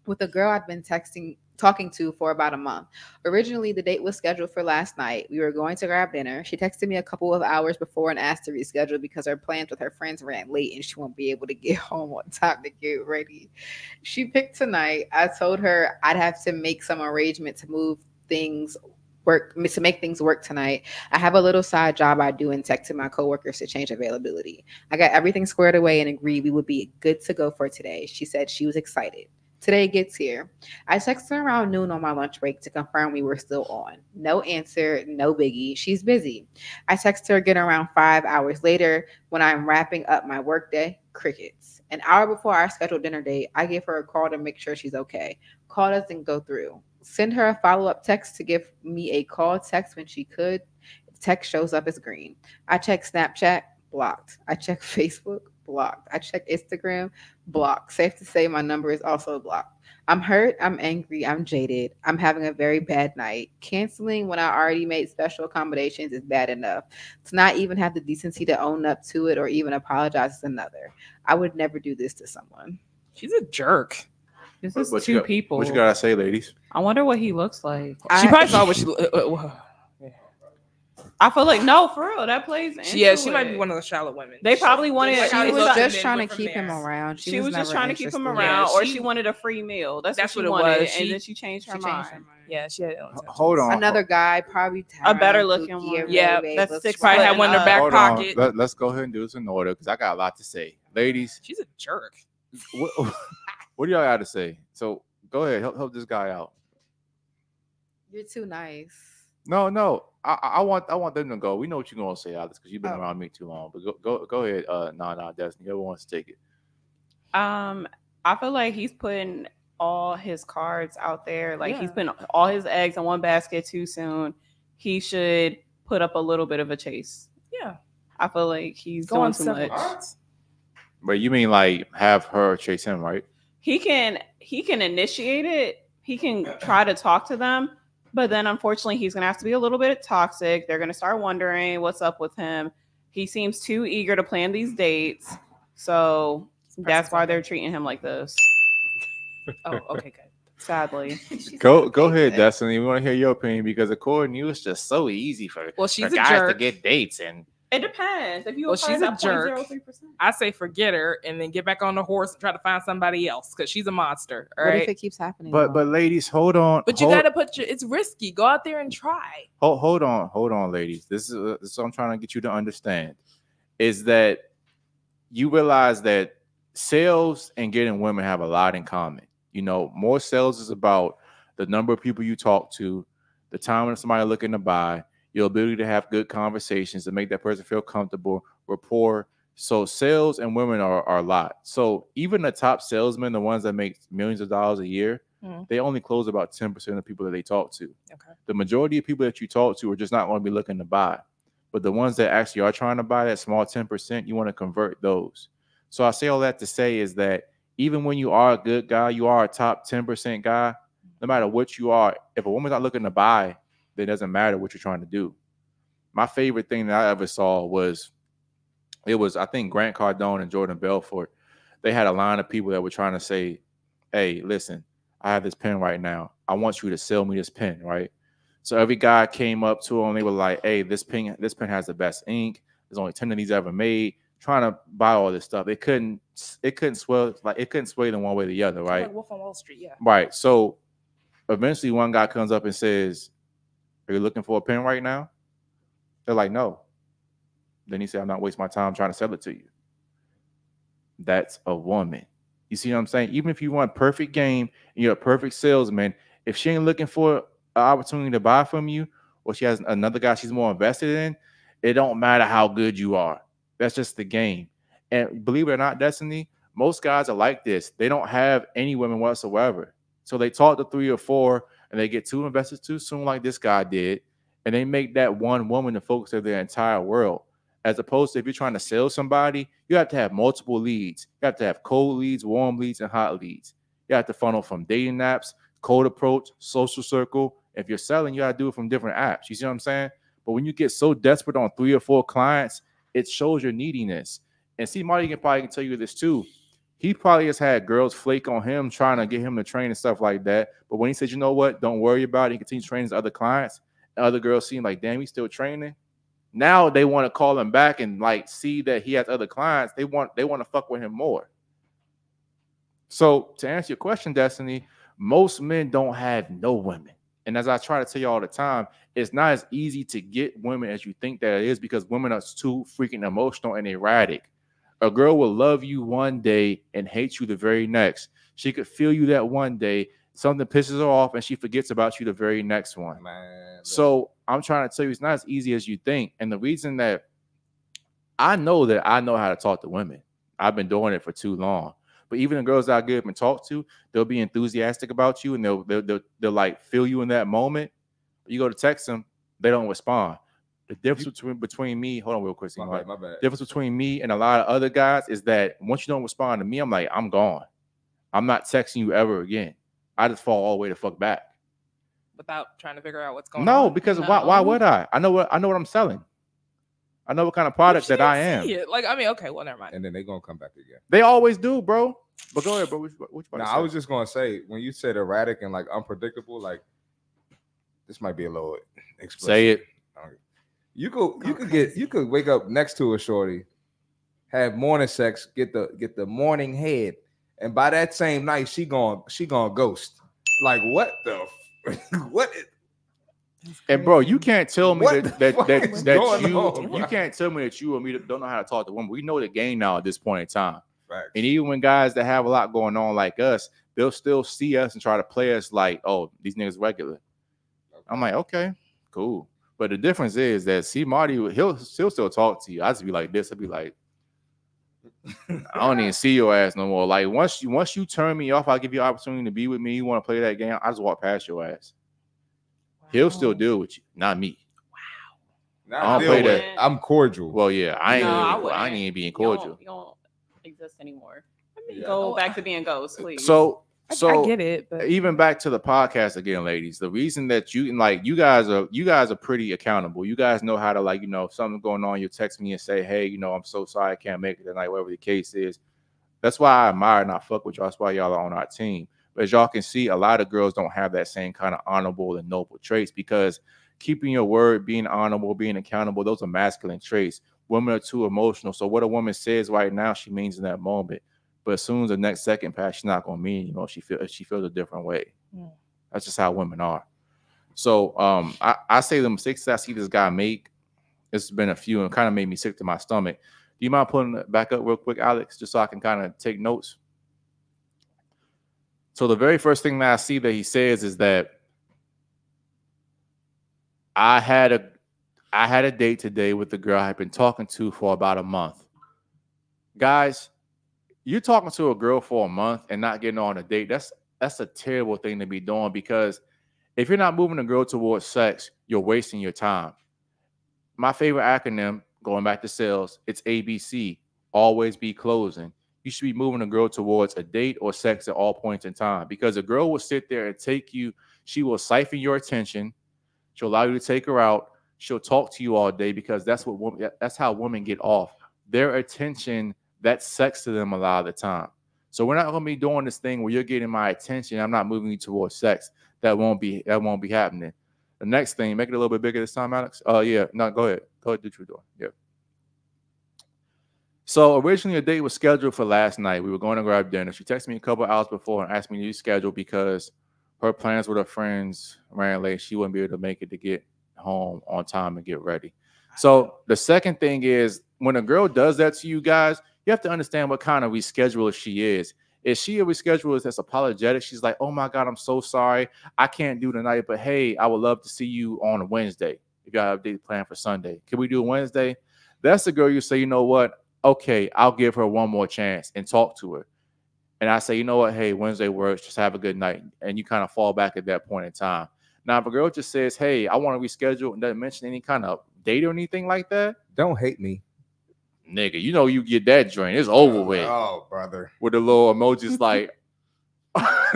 with a girl I'd been talking to for about a month. Originally, the date was scheduled for last night. We were going to grab dinner. She texted me a couple of hours before and asked to reschedule because her plans with her friends ran late and she won't be able to get home on time to get ready. She picked tonight. I told her I'd have to make some arrangement to make things work tonight. I have a little side job I do and texted my coworkers to change availability. I got everything squared away and agreed we would be good to go for today. She said she was excited. Today gets here. I texted her around noon on my lunch break to confirm we were still on. No answer, no biggie. She's busy. I texted her again around 5 hours later when I'm wrapping up my workday. Crickets. An hour before our scheduled dinner date, I give her a call to make sure she's okay. Call doesn't go through. Send her a follow-up text to give me a call text when she could. Text shows up as green. I check Snapchat, blocked. I check Facebook, blocked. I check Instagram, blocked. Safe to say my number is also blocked. I'm hurt, I'm angry, I'm jaded. I'm having a very bad night. Canceling when I already made special accommodations is bad enough. To not even have the decency to own up to it or even apologize is another. I would never do this to someone. She's a jerk. This is What two people. What you gotta say, ladies? I wonder what he looks like. She probably saw what she. I feel like no, for real, that plays into She might be it. one of the shallow women. They probably wanted. She She was was just trying to keep him around. She was just never trying to keep him interested. around, Yeah, or she- she wanted a free meal. That's what what it wanted, was. and then she changed her mind. Yeah, she had. Hold on. Another guy, probably A better Taryn, looking Cookie, one. Yeah, babe, that's looks 6 Probably had foot one in her and back up. Hold pocket. on. Let's go ahead and do this in order because I got a lot to say. Ladies, She's a jerk. what do y'all got to say? So go ahead, help this guy out. You're too nice. No. I want them to go. We know what you're gonna say, Alex, because you've been Oh. around me too long. But go ahead. Nah, Destiny. Whoever wants to take it. I feel like he's putting all his cards out there. Like Yeah. he's putting all his eggs in one basket too soon. He should put up a little bit of a chase. Yeah. I feel like he's Go doing on too several much. dates. But you mean like have her chase him, right? he can initiate it. He can try to talk to them, but then unfortunately he's gonna have to be a little bit toxic. They're gonna start wondering what's up with him. He seems too eager to plan these dates, so that's why they're treating him like this. Oh, okay, good. Sadly. Go ahead, Destiny. We want to hear your opinion because according to you, it's just so easy for she's for a guys jerk. to get dates and. It depends. If you she's a jerk. 0.03%. I say forget her and then get back on the horse and try to find somebody else because she's a monster. All What right. if it keeps happening? But ladies, hold on. But you gotta it's risky. Go out there and try. Hold on, ladies. This is what I'm trying to get you to understand is that you realize that sales and getting women have a lot in common. You know, more sales is about the number of people you talk to, the time when somebody looking to buy, your ability to have good conversations to make that person feel comfortable, rapport. So sales and women are a lot. So even the top salesmen, the ones that make millions of dollars a year, they only close about 10% of the people that they talk to. Okay. The majority of people that you talk to are just not going to be looking to buy. But the ones that actually are trying to buy, that small 10%, you want to convert those. So I say all that to say is that even when you are a good guy, you are a top 10% guy, no matter what you are, if a woman's not looking to buy, then it doesn't matter what you're trying to do. My favorite thing that I ever saw was, I think Grant Cardone and Jordan Belfort, they had a line of people that were trying to say, hey, listen, I have this pen right now. I want you to sell me this pen, right? So every guy came up to them. They were like, hey, this pen has the best ink. There's only 10 of these ever made. Trying to buy all this stuff. It couldn't sway them one way or the other, right? Like Wolf on Wall Street, yeah. Right. So eventually one guy comes up and says, are you looking for a pen right now? They're like, no. Then he said, I'm not wasting my time trying to sell it to you. That's a woman. You see what I'm saying? Even if you want perfect game and you're a perfect salesman, if she ain't looking for an opportunity to buy from you, or she has another guy she's more invested in, it don't matter how good you are. That's just the game. And believe it or not, Destiny, most guys are like this. They don't have any women whatsoever. So they talk to 3 or 4 and they get too invested too soon like this guy did. And they make that one woman the focus of their entire world. As opposed to if you're trying to sell somebody, you have to have multiple leads. You have to have cold leads, warm leads, and hot leads. You have to funnel from dating apps, cold approach, social circle. If you're selling, you got to do it from different apps. You see what I'm saying? But when you get so desperate on 3 or 4 clients, it shows your neediness. And see, Marty can probably tell you this too. He probably has had girls flake on him trying to get him to train and stuff like that. But when he said, you know what, don't worry about it, he continues training his other clients. And other girls seem like, damn, he's still training. Now they want to call him back and like see that he has other clients. They want to fuck with him more. So to answer your question, Destiny, most men don't have no women. And as I try to tell you all the time, it's not as easy to get women as you think that it is because women are too freaking emotional and erratic. A girl will love you one day and hate you the very next. She could feel you that one day. Something pisses her off and she forgets about you the very next one. Man, so I'm trying to tell you, it's not as easy as you think. And the reason that I know how to talk to women. I've been doing it for too long. But even the girls that I get up and talk to, they'll be enthusiastic about you and they'll like feel you in that moment. You go to text them, they don't respond. The difference between me, hold on real quick. My bad. Difference between me and a lot of other guys is that once you don't respond to me, I'm like, I'm gone. I'm not texting you ever again. I just fall all the way the fuck back. Without trying to figure out what's going on? No, because why would I? I know what I'm selling. I know what kind of product that I am. Like, I mean, okay, well, never mind. And then they're going to come back again. They always do, bro. But go ahead, bro. I was just going to say, when you said erratic and like unpredictable, like this might be a little explicit. Say it. You could wake up next to a shorty, have morning sex, get the morning head, and by that same night she gonna ghost. Like what the what? And bro, you can't tell me that you can't tell me that you or me don't know how to talk to women. We know the game now at this point in time. Right. And even when guys that have a lot going on like us, they'll still see us and try to play us like, oh, these niggas regular. Okay. I'm like, okay, cool. But the difference is that see Marty, he'll still talk to you. I just be like this. I'll be like, I don't even see your ass no more. Like once you turn me off, I'll give you an opportunity to be with me. You want to play that game? I just walk past your ass. Wow. He'll still deal with you, not me. Wow. I don't play that. I'm cordial. Well, yeah, I ain't even being cordial. You don't exist anymore. I Go back to being ghosts, please. So I get it, but even back to the podcast again, ladies. The reason that you guys are pretty accountable. You guys know how to if something's going on, you text me and say, hey, I'm so sorry I can't make it tonight, whatever the case is. That's why I admire and I fuck with y'all. That's why y'all are on our team. But as y'all can see, a lot of girls don't have that same kind of honorable and noble traits, because keeping your word, being honorable, being accountable, those are masculine traits. Women are too emotional. So what a woman says right now, she means in that moment. But as soon as the next second pass, she's not gonna mean, she feels a different way. Yeah. That's just how women are. So I say the mistakes that I see this guy make, it's been a few and kind of made me sick to my stomach. Do you mind putting it back up real quick, Alex, just so I can kind of take notes? So the very first thing that I see that he says is that I had a date today with the girl I had been talking to for about a month. Guys, you're talking to a girl for a month and not getting on a date. That's a terrible thing to be doing, because if you're not moving a girl towards sex, you're wasting your time. My favorite acronym, going back to sales, it's ABC, always be closing. You should be moving a girl towards a date or sex at all points in time, because a girl will sit there and take you. She will siphon your attention. She'll allow you to take her out. She'll talk to you all day, because that's how women get off. Their attention, that's sex to them a lot of the time. So we're not going to be doing this thing where you're getting my attention, I'm not moving you towards sex. That won't be happening. The next thing, make it a little bit bigger this time, Alex. Yeah, no, go ahead. Go ahead, do what you're doing. Yeah. So originally a date was scheduled for last night. We were going to grab dinner. She texted me a couple hours before and asked me to reschedule because her plans with her friends ran late. She wouldn't be able to make it to get home on time and get ready. So the second thing is, when a girl does that to you guys, you have to understand what kind of rescheduler she is. Is she a rescheduler that's apologetic? She's like, oh my God, I'm so sorry. I can't do tonight, but hey, I would love to see you on a Wednesday. If you have a date planned for Sunday, can we do a Wednesday? That's the girl you say, you know what? Okay, I'll give her one more chance and talk to her. And I say, you know what? Hey, Wednesday works. Just have a good night. And you kind of fall back at that point in time. Now, if a girl just says, hey, I want to reschedule and doesn't mention any kind of date or anything like that, don't hate me. Nigga, you get that joint. It's over with. Oh, brother. With the little emojis like,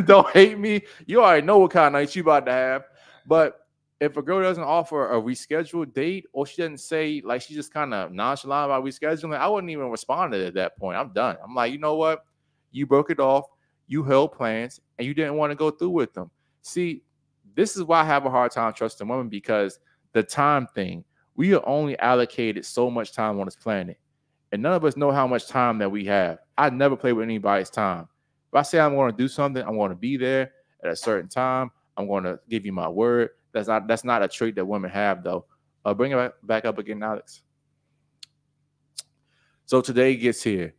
don't hate me. You already know what kind of night you about to have. But if a girl doesn't offer a rescheduled date, or she doesn't say, like, she's just kind of nonchalant about rescheduling, I wouldn't even respond to it at that point. I'm done. I'm like, you know what? You broke it off. You held plans, and you didn't want to go through with them. See, this is why I have a hard time trusting women, because the time thing, we are only allocated so much time on this planet. And none of us know how much time that we have. I never play with anybody's time. If I say I'm going to do something, I'm going to be there at a certain time. I'm going to give you my word. That's not a trait that women have, though. Bring it back up again, Alex. So today gets here.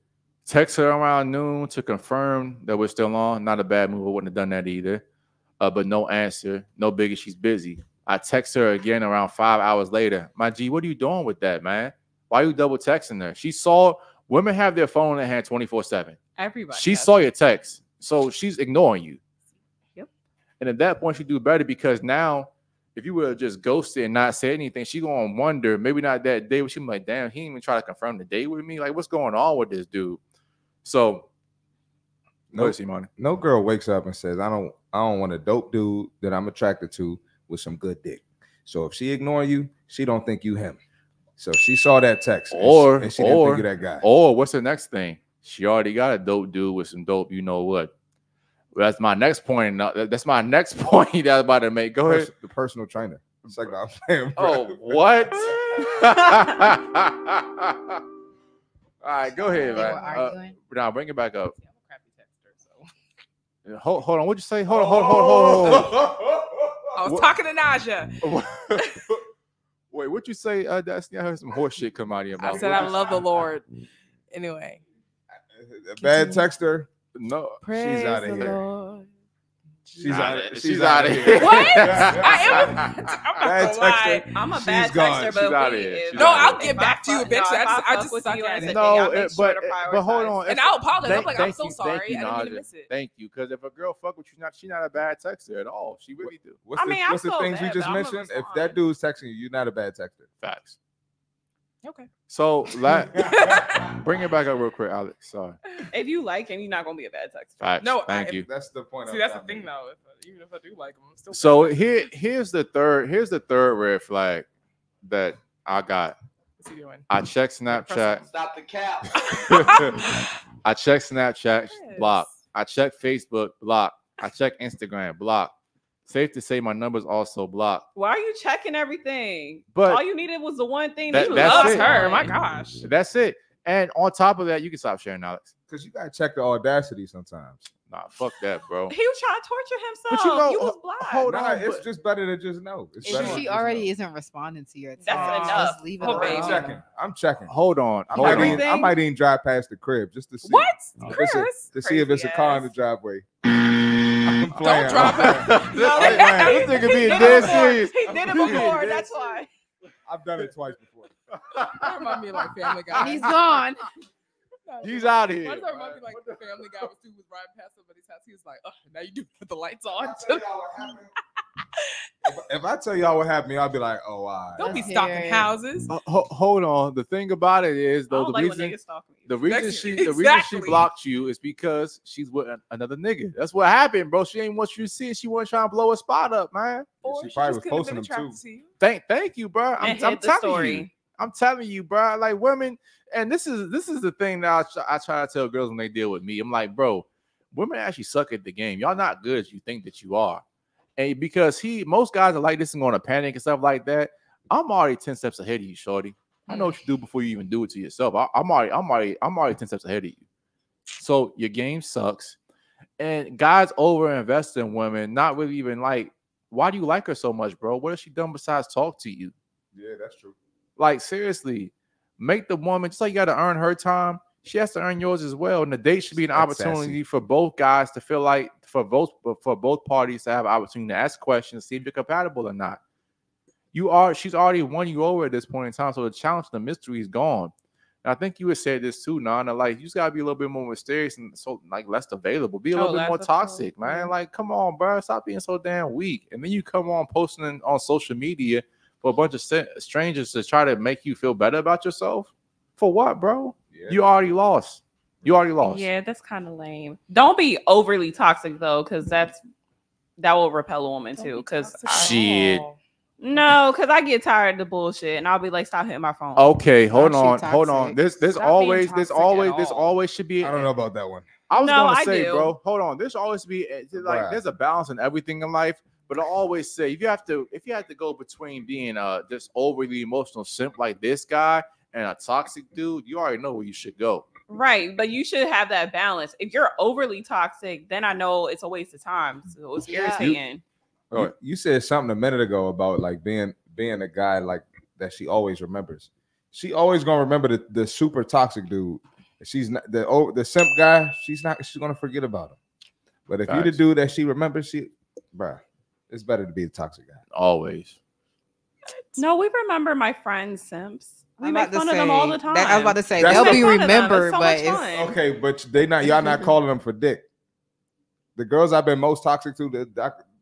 Text her around noon to confirm that we're still on. Not a bad move. I wouldn't have done that either. But no answer. No biggie. She's busy. I text her again around 5 hours later. My G, what are you doing with that, man? Why are you double texting her? She saw women have their phone in their hand 24/7. Everybody. She saw your text. So she's ignoring you. Yep. And at that point, she do better, because now, if you would have just ghosted and not say anything, she gonna wonder, maybe not that day, but she be like, damn, he didn't even try to confirm the date with me. Like, what's going on with this dude? So no girl wakes up and says, I don't want a dope dude that I'm attracted to with some good dick. So if she ignore you, she don't think you him. So she saw that text, and she didn't think you that guy. Or what's the next thing? She already got a dope dude with some dope, you know what? That's my next point. That's my next point that I'm about to make. Go ahead. The personal trainer. It's like, I'm saying, oh, what? All right, go ahead, man. Now bring it back up. Hold on. What'd you say? Hold on. I was talking to Naja. Wait, what'd you say, Destiny? I heard some horse shit come out of your mouth. I said I love the Lord. Anyway. A bad texter. No. Praise she's out of here. Lord. She's out of here. What? I am. Bad texter. I'm a bad texter, but I'll get back to you eventually. I just suck at it. But hold on. And I'll apologize. I'm like, I'm so sorry. I didn't mean to miss it. Thank you. Because if a girl fuck with you, she's not a bad texter at all. She really do. What's the things we just mentioned? If that dude's texting you, you're not a bad texter. Facts. Okay. So bring it back up real quick, Alex. Sorry. If you like him, you're not gonna be a bad text. Facts. No, Thank you. That's the point. See, that's the thing though. Even if I do like him, I'm still. So here's the third red flag that I got. What's he doing? I checked Snapchat. Stop the cap. I checked Snapchat, block. I checked Facebook, block. I checked Instagram, block. Safe to say my number's also blocked. Why are you checking everything? But all you needed was the one thing that's you loved it. her. My gosh. That's it. And on top of that, you can stop sharing, Alex. Because you gotta check the audacity sometimes. Nah, fuck that, bro. He was trying to torture himself. But you know, you was blocked. hold on, It's just better to just know. It's better If to she just already know. isn't responding to your text, That's enough. just leave it Oh, alone. baby. I'm checking. Hold on. I Hold might, on. I might even drive past the crib just to see. What? If Chris? it's to see if it's a car in the driveway. I'm playing. Don't drop it. This nigga being dead serious. He did it before. That's why. I've done it twice before. That remind me of like Family Guy. And he's gone. He's out of Why here. does that remind me like the Family Guy was riding past somebody's house? He was like, "Oh, now you do put the lights on." If I tell y'all what happened, I'll be like, "Oh, all Don't right." be stalking houses. Hold on. The thing about it is, though, the reason she Exactly. blocked you is because she's with another nigga. That's what happened, bro. She ain't want you to see it. She wasn't trying to blow a spot up, man. Or She probably just was couldn't have posting been them too. attracted to you. Thank you, bro. I'm telling you. I'm telling you, bro. Like women, and this is the thing that I try to tell girls when they deal with me. I'm like, bro, women actually suck at the game. Y'all not good as you think that you are. And because most guys are like this and going to panic and stuff like that. I'm already 10 steps ahead of you, shorty. I know what you do before you even do it to yourself. I'm already 10 steps ahead of you. So your game sucks. And guys overinvest in women, not really even like, why do you like her so much, bro? What has she done besides talk to you? Yeah, that's true. Like, seriously, make the woman, just like you got to earn her time, she has to earn yours as well. And the date should be an opportunity for both guys to feel like, for both parties to have an opportunity to ask questions, see if you're compatible or not. She's already won you over at this point in time, so the challenge, the mystery is gone. And I think you had said this too, Nana. Like, you just gotta be a little bit more mysterious and so like less available. Be a little bit more toxic, man. Like, come on, bro, stop being so damn weak. And then you come on posting on social media for a bunch of strangers to try to make you feel better about yourself. For what, bro? Yeah. You already lost. Yeah, that's kind of lame. Don't be overly toxic though, because that will repel a woman too. Because shit. No, because I get tired of the bullshit, and I'll be like, "Stop hitting my phone." Okay, hold on. There's always should be. I don't know about that one. I was gonna say, bro, hold on. There's always be like there's a balance in everything in life. But I always say, if you have to go between being this overly emotional simp like this guy and a toxic dude, you already know where you should go. Right, but you should have that balance. If you're overly toxic, then I know it's a waste of time. So it's irritating. You said something a minute ago about like being a guy like that. She always remembers. She always gonna remember the super toxic dude. She's not the simp guy. She's gonna forget about him. But if you the dude that she remembers, bruh, it's better to be a toxic guy. Always. No, we remember my friends simps. We make fun of them all the time. I was about to say they'll be remembered, but it's okay. But y'all not calling them for dick. The girls I've been most toxic to,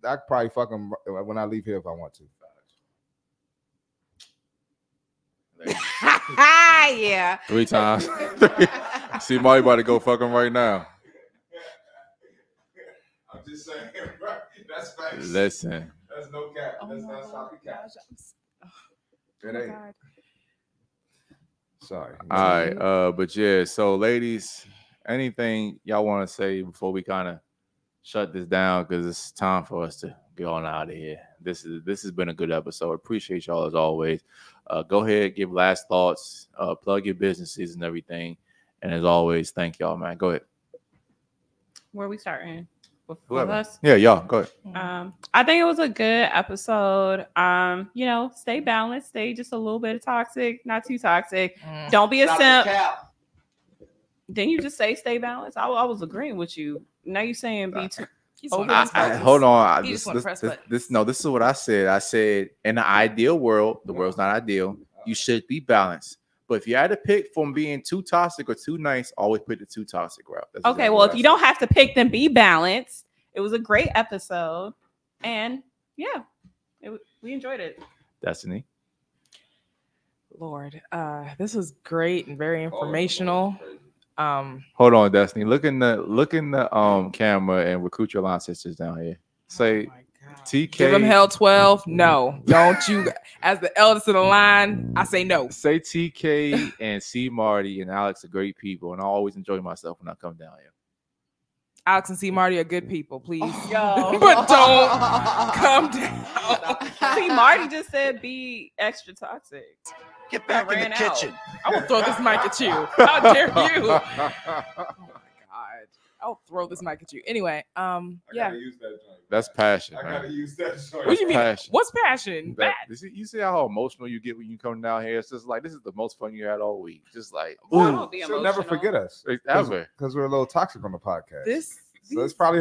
I probably fuck them when I leave here if I want to. Yeah. 3 times. See, Marty about to go fuck him right now. I'm just saying, bro. That's facts. Listen. That's no cap. That's not stop the cap. It ain't. Sorry. All right. But yeah, so ladies, anything y'all want to say before we kind of shut this down? Because it's time for us to get on out of here. This has been a good episode. Appreciate y'all as always. Go ahead, give last thoughts, plug your businesses and everything. And as always, thank y'all, man. Go ahead. Where are we starting? With us? Yeah, y'all. Go ahead. I think it was a good episode. Stay balanced, stay just a little bit toxic, not too toxic. Don't be a simp. Didn't you just say stay balanced? I was agreeing with you. Now you're saying be too. Hold on. This is what I said. I said in the ideal world, the world's not ideal. You should be balanced. But if you had to pick from being too toxic or too nice, always pick the too toxic route. That's okay, exactly well, if you don't have to pick, then be balanced. It was a great episode. And yeah, we enjoyed it. Destiny. Lord, this was great and very informational. Hold on, Destiny. Look in the camera and recruit your line sisters down here. Say TK. Give them hell 12. No, don't you. As the eldest of the line, I say no. Say TK and C Marty and Alex are great people, and I always enjoy myself when I come down here. Alex and C Marty are good people, please. Yo. But don't come down. See, Marty just said be extra toxic. Get back in the kitchen. I will throw this mic at you. How dare you? Oh my God. I'll throw this mic at you. Anyway, yeah. Use that joint. That's passion. I man. gotta use that joint. What do you mean? Passion. What's passion? You see how emotional you get when you come down here? It's just like this is the most fun you had all week. Just like, she'll never forget us ever, because we're a little toxic on the podcast. So it's Dudes, probably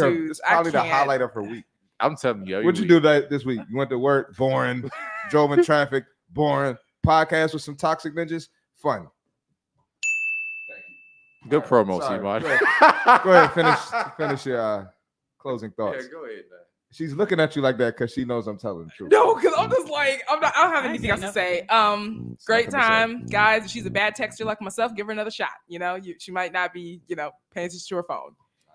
the highlight of her week. I'm telling you. What'd you do this week? You went to work, boring. Drove in traffic, boring. Podcast with some toxic ninjas, fun. Good promo, C-Mod. Go ahead, finish your closing thoughts. Yeah, go ahead, man. She's looking at you like that because she knows I'm telling the truth. No, because I'm just like, I don't have anything else to say. Great time, guys. If she's a bad texter like myself, give her another shot. You know, she might not be, paying attention to her phone.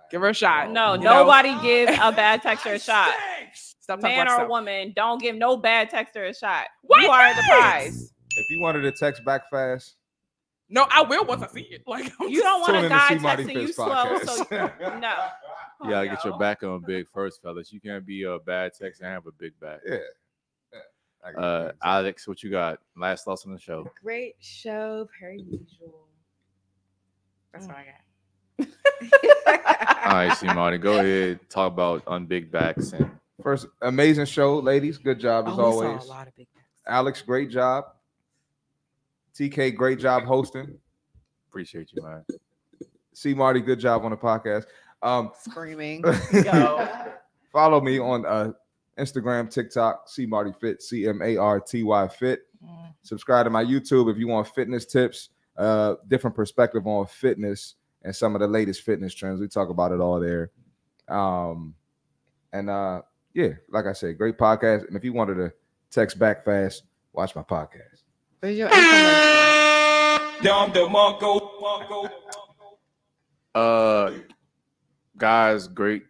Give her a shot. No, nobody gives a bad texter a shot. Stop Man or woman, don't give no bad texter a shot. What? You are the prize. If you wanted to text back fast, no, I will once I see it. Like you don't want a guy texting you slow, so no. You gotta get your back on big first, fellas. You can't be a bad text and have a big back. Yeah. Alex, what you got? Last thoughts on the show. Great show, per usual. That's what I got. All right, C-Marty, go ahead. Talk about Unbig Backs and first amazing show, ladies. Good job as always. Saw a lot of big backs. Alex, great job. TK, great job hosting. Appreciate you, man. C Marty, good job on the podcast. Screaming. Follow me on Instagram, TikTok, C Marty Fit, CMARTY Fit. Subscribe to my YouTube if you want fitness tips, different perspective on fitness and some of the latest fitness trends. We talk about it all there. Yeah, like I said, great podcast. And if you wanted to text back fast, watch my podcast. Where's your guys, great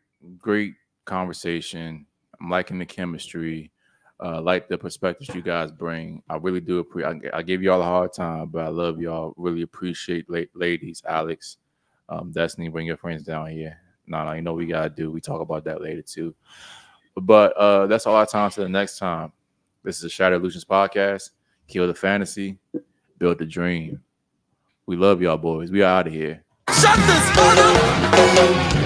conversation. I'm liking the chemistry. Like the perspectives you guys bring. I really do appreciate. I give y'all a hard time, but I love y'all. Really appreciate ladies, Alex, Destiny. Bring your friends down here. No, you know what we gotta do. We talk about that later too. But that's all our time. Till the next time. This is the Shattered Illusionz Podcast. Kill the fantasy, build the dream. We love y'all, boys. We out of here. Shut this